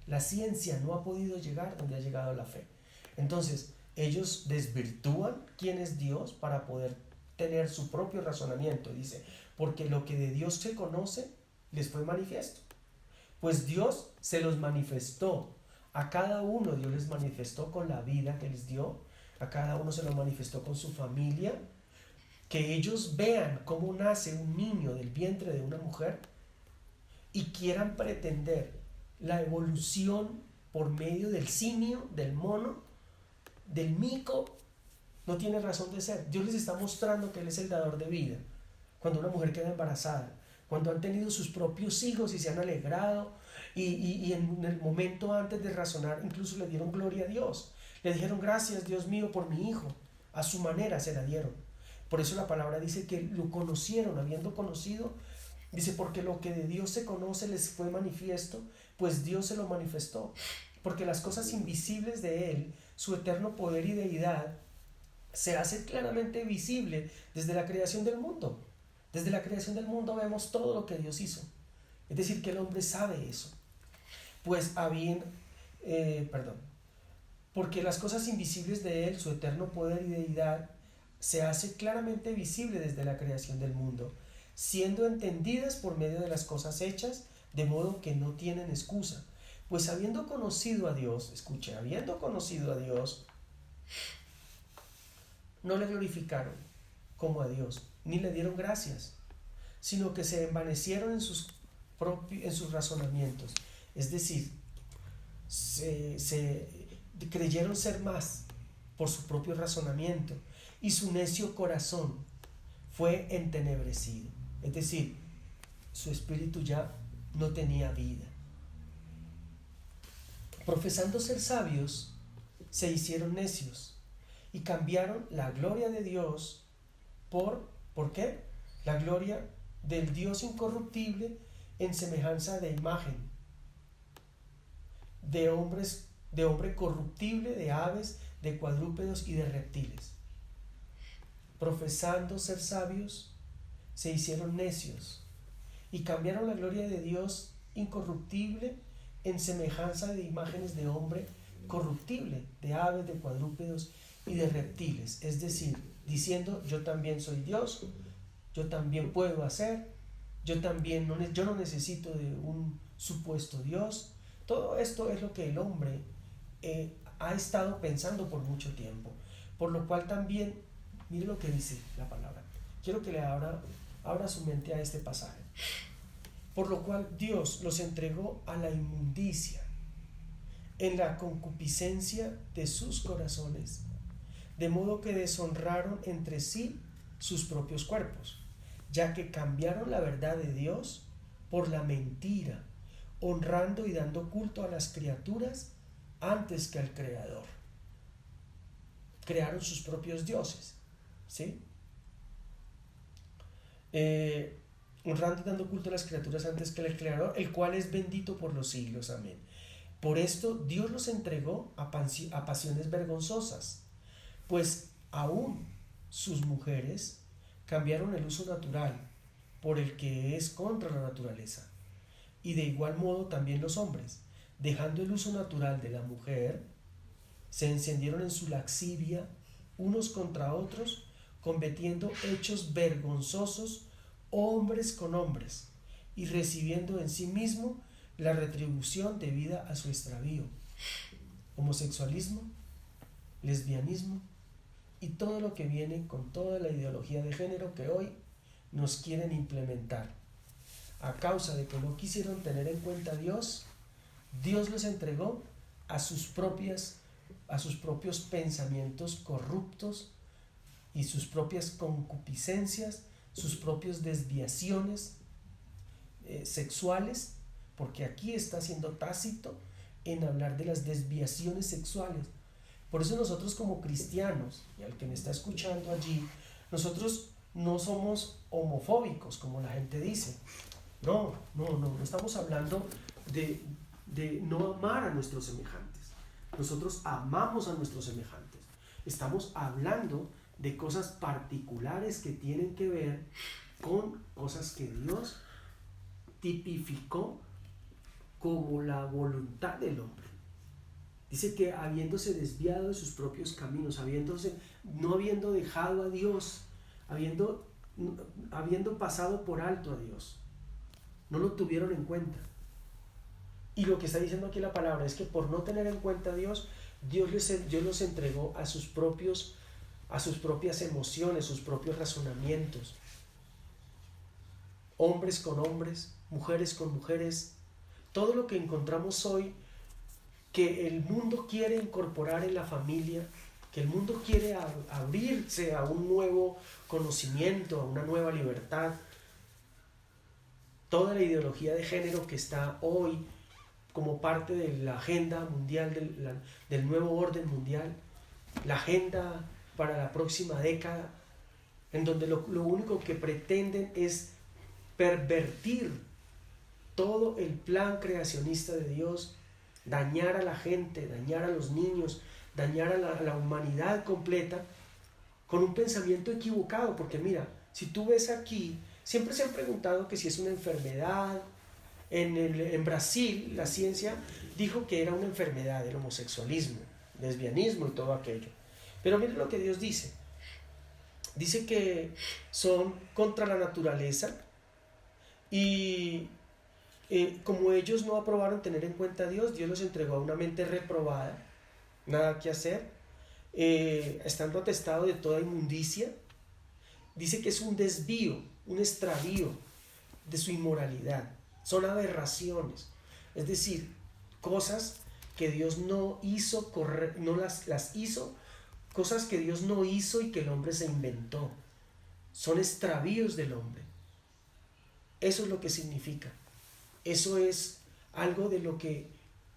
[SPEAKER 1] La ciencia no ha podido llegar donde ha llegado la fe. Entonces, ellos desvirtúan quién es Dios para poder tener su propio razonamiento. Dice, porque lo que de Dios se conoce les fue manifiesto. Pues Dios se los manifestó. A cada uno Dios les manifestó con la vida que les dio. A cada uno se lo manifestó con su familia. Que ellos vean cómo nace un niño del vientre de una mujer y quieran pretender la evolución por medio del simio, del mono, del mico, no tiene razón de ser. Dios les está mostrando que Él es el dador de vida. Cuando una mujer queda embarazada, cuando han tenido sus propios hijos y se han alegrado, y en el momento antes de razonar, incluso le dieron gloria a Dios. Le dijeron, gracias Dios mío por mi hijo. A su manera se la dieron. Por eso la palabra dice que lo conocieron, habiendo conocido, dice, porque lo que de Dios se conoce les fue manifiesto, pues Dios se lo manifestó. Porque las cosas invisibles de Él, su eterno poder y deidad, se hace claramente visible desde la creación del mundo. Desde la creación del mundo vemos todo lo que Dios hizo. Es decir, que el hombre sabe eso. Pues porque las cosas invisibles de Él, su eterno poder y deidad, se hace claramente visible desde la creación del mundo, siendo entendidas por medio de las cosas hechas, de modo que no tienen excusa. Pues habiendo conocido a Dios, escuche, habiendo conocido a Dios, no le glorificaron como a Dios, ni le dieron gracias, sino que se envanecieron en sus razonamientos. Es decir, se creyeron ser más por su propio razonamiento y su necio corazón fue entenebrecido. Es decir, su espíritu ya no tenía vida. Profesando ser sabios, se hicieron necios y cambiaron la gloria de Dios ¿por qué? La gloria del Dios incorruptible en semejanza de imagen, de hombre corruptible, de aves, de cuadrúpedos y de reptiles. Profesando ser sabios, se hicieron necios y cambiaron la gloria de Dios incorruptible en semejanza de imágenes de hombre corruptible, de aves, de cuadrúpedos y de reptiles. Es decir, diciendo, yo también soy Dios, yo también puedo hacer, yo no necesito de un supuesto Dios. Todo esto es lo que el hombre ha estado pensando por mucho tiempo, por lo cual también, mire lo que dice la palabra. Quiero que le abra su mente a este pasaje. Por lo cual Dios los entregó a la inmundicia en la concupiscencia de sus corazones, de modo que deshonraron entre sí sus propios cuerpos, ya que cambiaron la verdad de Dios por la mentira, honrando y dando culto a las criaturas antes que al Creador. Crearon sus propios dioses, ¿sí? Honrando y dando culto a las criaturas antes que al Creador, el cual es bendito por los siglos. Amén. Por esto Dios los entregó a pasiones vergonzosas, pues aún sus mujeres cambiaron el uso natural por el que es contra la naturaleza. Y de igual modo también los hombres, dejando el uso natural de la mujer, se encendieron en su laxivia unos contra otros, cometiendo hechos vergonzosos hombres con hombres, y recibiendo en sí mismo la retribución debida a su extravío. Homosexualismo, lesbianismo y todo lo que viene con toda la ideología de género que hoy nos quieren implementar. A causa de que no quisieron tener en cuenta a Dios, Dios los entregó a sus propios pensamientos corruptos y sus propias concupiscencias, sus propias desviaciones sexuales, porque aquí está siendo tácito en hablar de las desviaciones sexuales. Por eso nosotros como cristianos, y al que me está escuchando allí, nosotros no somos homofóbicos como la gente dice. No estamos hablando de no amar a nuestros semejantes. Nosotros amamos a nuestros semejantes. Estamos hablando de cosas particulares que tienen que ver con cosas que Dios tipificó como la voluntad del hombre. Dice que habiéndose desviado de sus propios caminos, no habiendo dejado a Dios, habiendo pasado por alto a Dios, no lo tuvieron en cuenta. Y lo que está diciendo aquí la palabra es que por no tener en cuenta a Dios, Dios los entregó a sus propias emociones, sus propios razonamientos. Hombres con hombres, mujeres con mujeres, todo lo que encontramos hoy que el mundo quiere incorporar en la familia, que el mundo quiere abrirse a un nuevo conocimiento, a una nueva libertad. Toda la ideología de género que está hoy como parte de la agenda mundial, del nuevo orden mundial, la agenda para la próxima década, en donde lo único que pretenden es pervertir todo el plan creacionista de Dios, dañar a la gente, dañar a los niños, dañar a la humanidad completa con un pensamiento equivocado. Porque mira, si tú ves aquí, siempre se han preguntado que si es una enfermedad. En Brasil la ciencia dijo que era una enfermedad, el homosexualismo, lesbianismo y todo aquello. Pero miren lo que Dios dice. Dice que son contra la naturaleza y como ellos no aprobaron tener en cuenta a Dios, Dios los entregó a una mente reprobada, nada que hacer, estando atestado de toda inmundicia. Dice que es un desvío, un extravío de su inmoralidad. Son aberraciones, es decir, cosas que Dios no hizo, no las hizo, cosas que Dios no hizo y que el hombre se inventó. Son extravíos del hombre. Eso es lo que significa. Eso es algo de lo que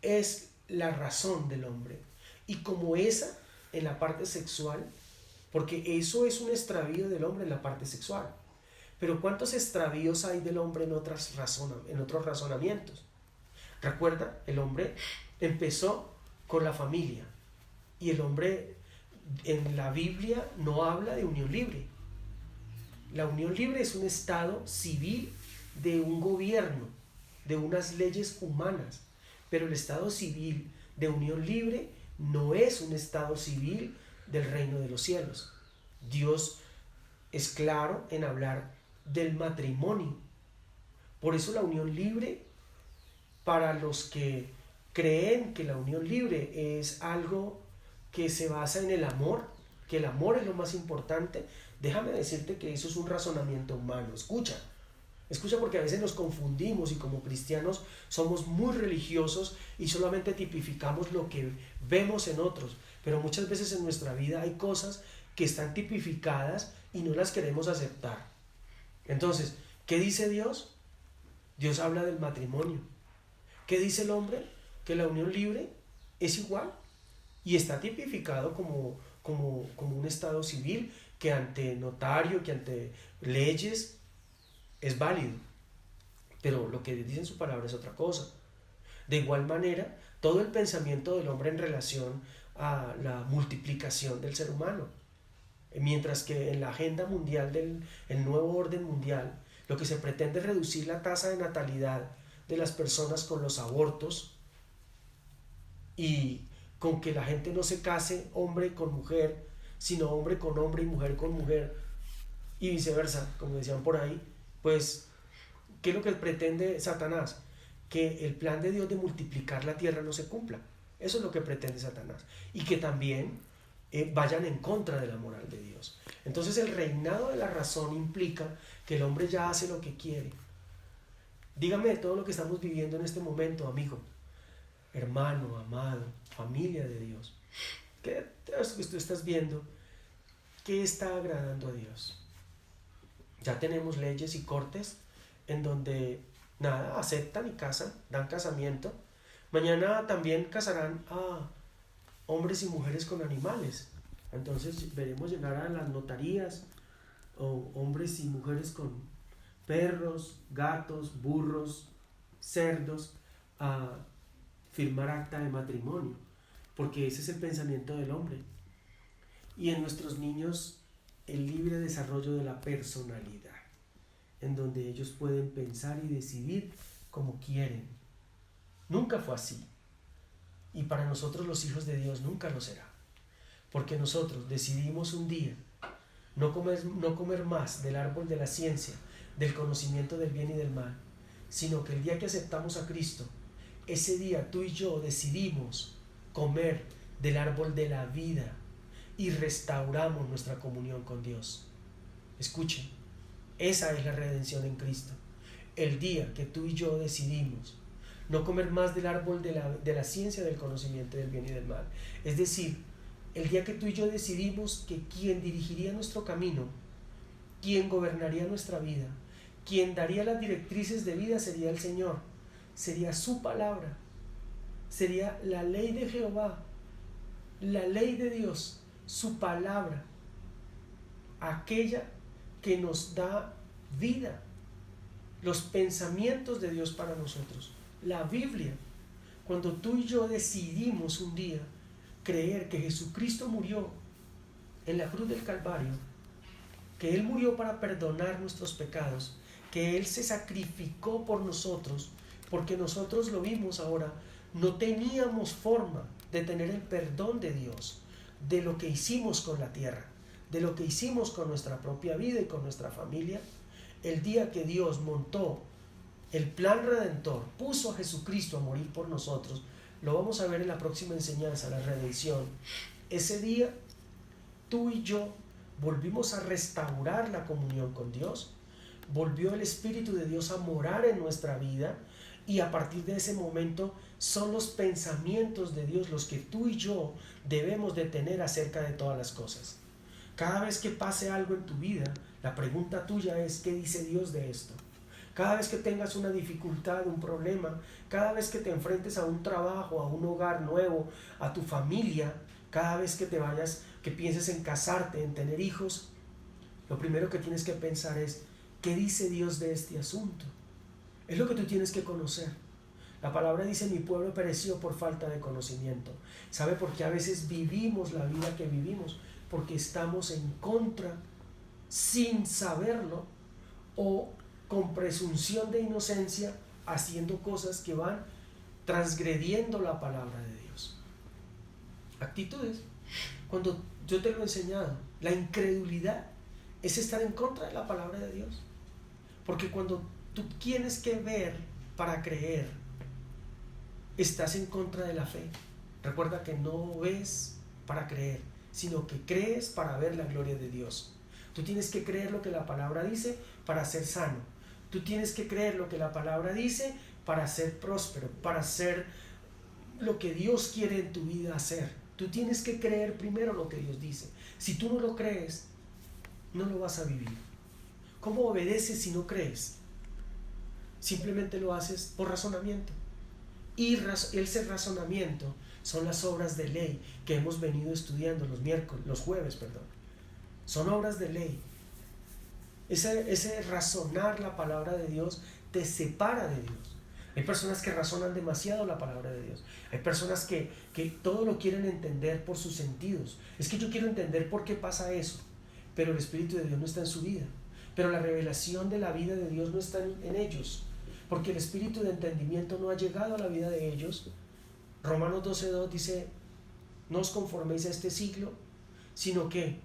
[SPEAKER 1] es la razón del hombre. Y como esa, en la parte sexual, porque eso es un extravío del hombre en la parte sexual. Pero ¿cuántos extravíos hay del hombre en otros razonamientos? Recuerda, el hombre empezó con la familia. Y el hombre en la Biblia no habla de unión libre. La unión libre es un estado civil de un gobierno, de unas leyes humanas. Pero el estado civil de unión libre no es un estado civil del reino de los cielos. Dios es claro en hablar del matrimonio. Por eso la unión libre, para los que creen que la unión libre es algo que se basa en el amor, que el amor es lo más importante, déjame decirte que eso es un razonamiento humano. Escucha porque a veces nos confundimos y como cristianos somos muy religiosos y solamente tipificamos lo que vemos en otros, pero muchas veces en nuestra vida hay cosas que están tipificadas y no las queremos aceptar. Entonces, ¿qué dice Dios? Dios habla del matrimonio. ¿Qué dice el hombre? Que la unión libre es igual y está tipificado como un estado civil que ante notario, que ante leyes es válido. Pero lo que dice en su palabra es otra cosa. De igual manera, todo el pensamiento del hombre en relación a la multiplicación del ser humano. Mientras que en la agenda mundial el nuevo orden mundial, lo que se pretende es reducir la tasa de natalidad de las personas con los abortos y con que la gente no se case hombre con mujer, sino hombre con hombre y mujer con mujer, y viceversa, como decían por ahí. Pues, ¿qué es lo que pretende Satanás? Que el plan de Dios de multiplicar la tierra no se cumpla. Eso es lo que pretende Satanás. Y que también vayan en contra de la moral de Dios. Entonces el reinado de la razón implica que el hombre ya hace lo que quiere. Dígame todo lo que estamos viviendo en este momento, amigo, hermano, amado, familia de Dios. ¿Qué tú estás viendo? ¿Qué está agradando a Dios? Ya tenemos leyes y cortes en donde nada, aceptan y casan, dan casamiento. Mañana también casarán a hombres y mujeres con animales. Entonces veremos llegar a las notarías o hombres y mujeres con perros, gatos, burros, cerdos a firmar acta de matrimonio, porque ese es el pensamiento del hombre. Y en nuestros niños el libre desarrollo de la personalidad, en donde ellos pueden pensar y decidir como quieren. Nunca fue así. Y para nosotros los hijos de Dios nunca lo será. Porque nosotros decidimos un día no comer más del árbol de la ciencia, del conocimiento del bien y del mal, sino que el día que aceptamos a Cristo, ese día tú y yo decidimos comer del árbol de la vida y restauramos nuestra comunión con Dios. Escuchen, esa es la redención en Cristo. El día que tú y yo decidimos no comer más del árbol de la ciencia del conocimiento del bien y del mal. Es decir, el día que tú y yo decidimos que quien dirigiría nuestro camino, quien gobernaría nuestra vida, quien daría las directrices de vida sería el Señor, sería su palabra, sería la ley de Jehová, la ley de Dios, su palabra, aquella que nos da vida, los pensamientos de Dios para nosotros. La Biblia, cuando tú y yo decidimos un día creer que Jesucristo murió en la cruz del Calvario, que Él murió para perdonar nuestros pecados, que Él se sacrificó por nosotros, porque nosotros lo vimos ahora, no teníamos forma de tener el perdón de Dios, de lo que hicimos con la tierra, de lo que hicimos con nuestra propia vida y con nuestra familia. El día que Dios montó el plan redentor, puso a Jesucristo a morir por nosotros, lo vamos a ver en la próxima enseñanza, la redención. Ese día, tú y yo volvimos a restaurar la comunión con Dios, volvió el Espíritu de Dios a morar en nuestra vida, y a partir de ese momento son los pensamientos de Dios los que tú y yo debemos de tener acerca de todas las cosas. Cada vez que pase algo en tu vida, la pregunta tuya es: ¿qué dice Dios de esto? Cada vez que tengas una dificultad, un problema, cada vez que te enfrentes a un trabajo, a un hogar nuevo, a tu familia, cada vez que te vayas, que pienses en casarte, en tener hijos, lo primero que tienes que pensar es: ¿qué dice Dios de este asunto? Es lo que tú tienes que conocer. La palabra dice: mi pueblo pereció por falta de conocimiento. ¿Sabe por qué a veces vivimos la vida que vivimos? Porque estamos en contra, sin saberlo, o con presunción de inocencia, haciendo cosas que van transgrediendo la palabra de Dios. Actitudes. Cuando yo te lo he enseñado, la incredulidad es estar en contra de la palabra de Dios. Porque cuando tú tienes que ver para creer, estás en contra de la fe. Recuerda que no ves para creer, sino que crees para ver la gloria de Dios. Tú tienes que creer lo que la palabra dice para ser sano. Tú tienes que creer lo que la palabra dice para ser próspero, para hacer lo que Dios quiere en tu vida hacer. Tú tienes que creer primero lo que Dios dice. Si tú no lo crees, no lo vas a vivir. ¿Cómo obedeces si no crees? Simplemente lo haces por razonamiento. Y ese razonamiento son las obras de ley que hemos venido estudiando los jueves. Son obras de ley. Ese razonar la palabra de Dios te separa de Dios. Hay personas que razonan demasiado la palabra de Dios. Hay personas que todo lo quieren entender por sus sentidos. Es que yo quiero entender por qué pasa eso. pero el Espíritu de Dios no está en su vida. Pero la revelación de la vida de Dios no está en ellos, porque el Espíritu de entendimiento no ha llegado a la vida de ellos. Romanos 12:2 dice: no os conforméis a este siglo, sino que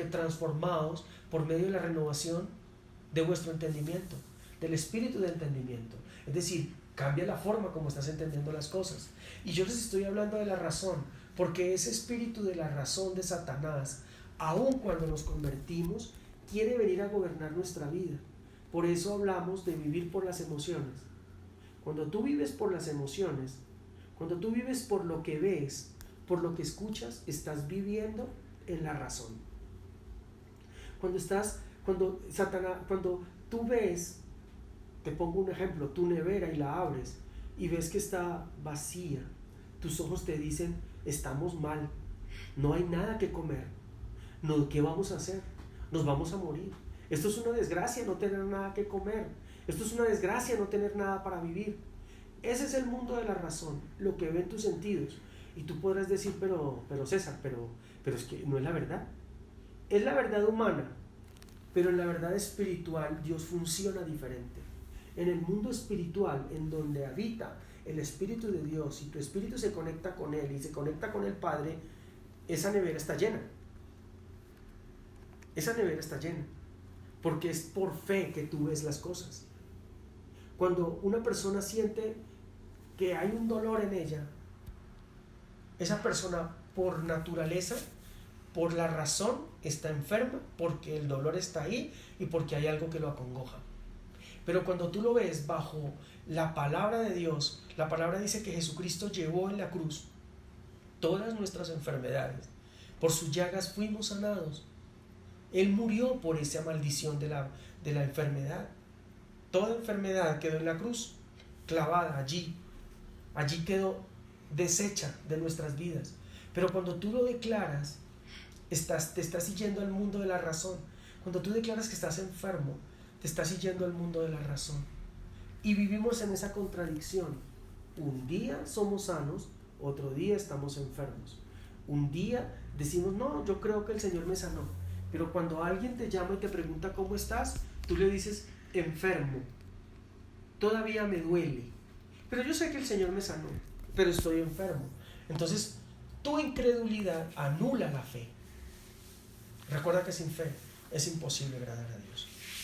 [SPEAKER 1] transformaos por medio de la renovación de vuestro entendimiento, del espíritu de entendimiento. Es decir, cambia la forma como estás entendiendo las cosas. Y yo les estoy hablando de la razón, porque ese espíritu de la razón de Satanás, aun cuando nos convertimos, quiere venir a gobernar nuestra vida. Por eso hablamos de vivir por las emociones. Cuando tú vives por las emociones, cuando tú vives por lo que ves, por lo que escuchas, estás viviendo en la razón. Cuando tú ves, te pongo un ejemplo, tu nevera y la abres y ves que está vacía, tus ojos te dicen: estamos mal, no hay nada que comer, no, ¿qué vamos a hacer? Nos vamos a morir. Esto es una desgracia, no tener nada que comer. Esto es una desgracia, no tener nada para vivir. Ese es el mundo de la razón, lo que ven tus sentidos. Y tú podrás decir: pero César, pero es que no es la verdad. Es la verdad humana, pero en la verdad espiritual Dios funciona diferente. En el mundo espiritual, en donde habita el Espíritu de Dios y tu espíritu se conecta con Él y se conecta con el Padre, esa nevera está llena. Esa nevera está llena, porque es por fe que tú ves las cosas. Cuando una persona siente que hay un dolor en ella, esa persona por naturaleza, por la razón, está enferma, porque el dolor está ahí y porque hay algo que lo acongoja. Pero cuando tú lo ves bajo la palabra de Dios, la palabra dice que Jesucristo llevó en la cruz todas nuestras enfermedades. Por sus llagas fuimos sanados. Él murió por esa maldición de la enfermedad. Toda enfermedad quedó en la cruz, clavada allí. Allí quedó deshecha de nuestras vidas. Pero cuando tú lo declaras, te estás yendo al mundo de la razón. Cuando tú declaras que estás enfermo, te estás yendo al mundo de la razón. Y vivimos en esa contradicción. Un día somos sanos, otro día estamos enfermos. Un día decimos: no, yo creo que el Señor me sanó. Pero cuando alguien te llama y te pregunta cómo estás, tú le dices: enfermo, todavía me duele, pero yo sé que el Señor me sanó, pero estoy enfermo. Entonces tu incredulidad anula la fe. Recuerda que sin fe es imposible agradar a Dios.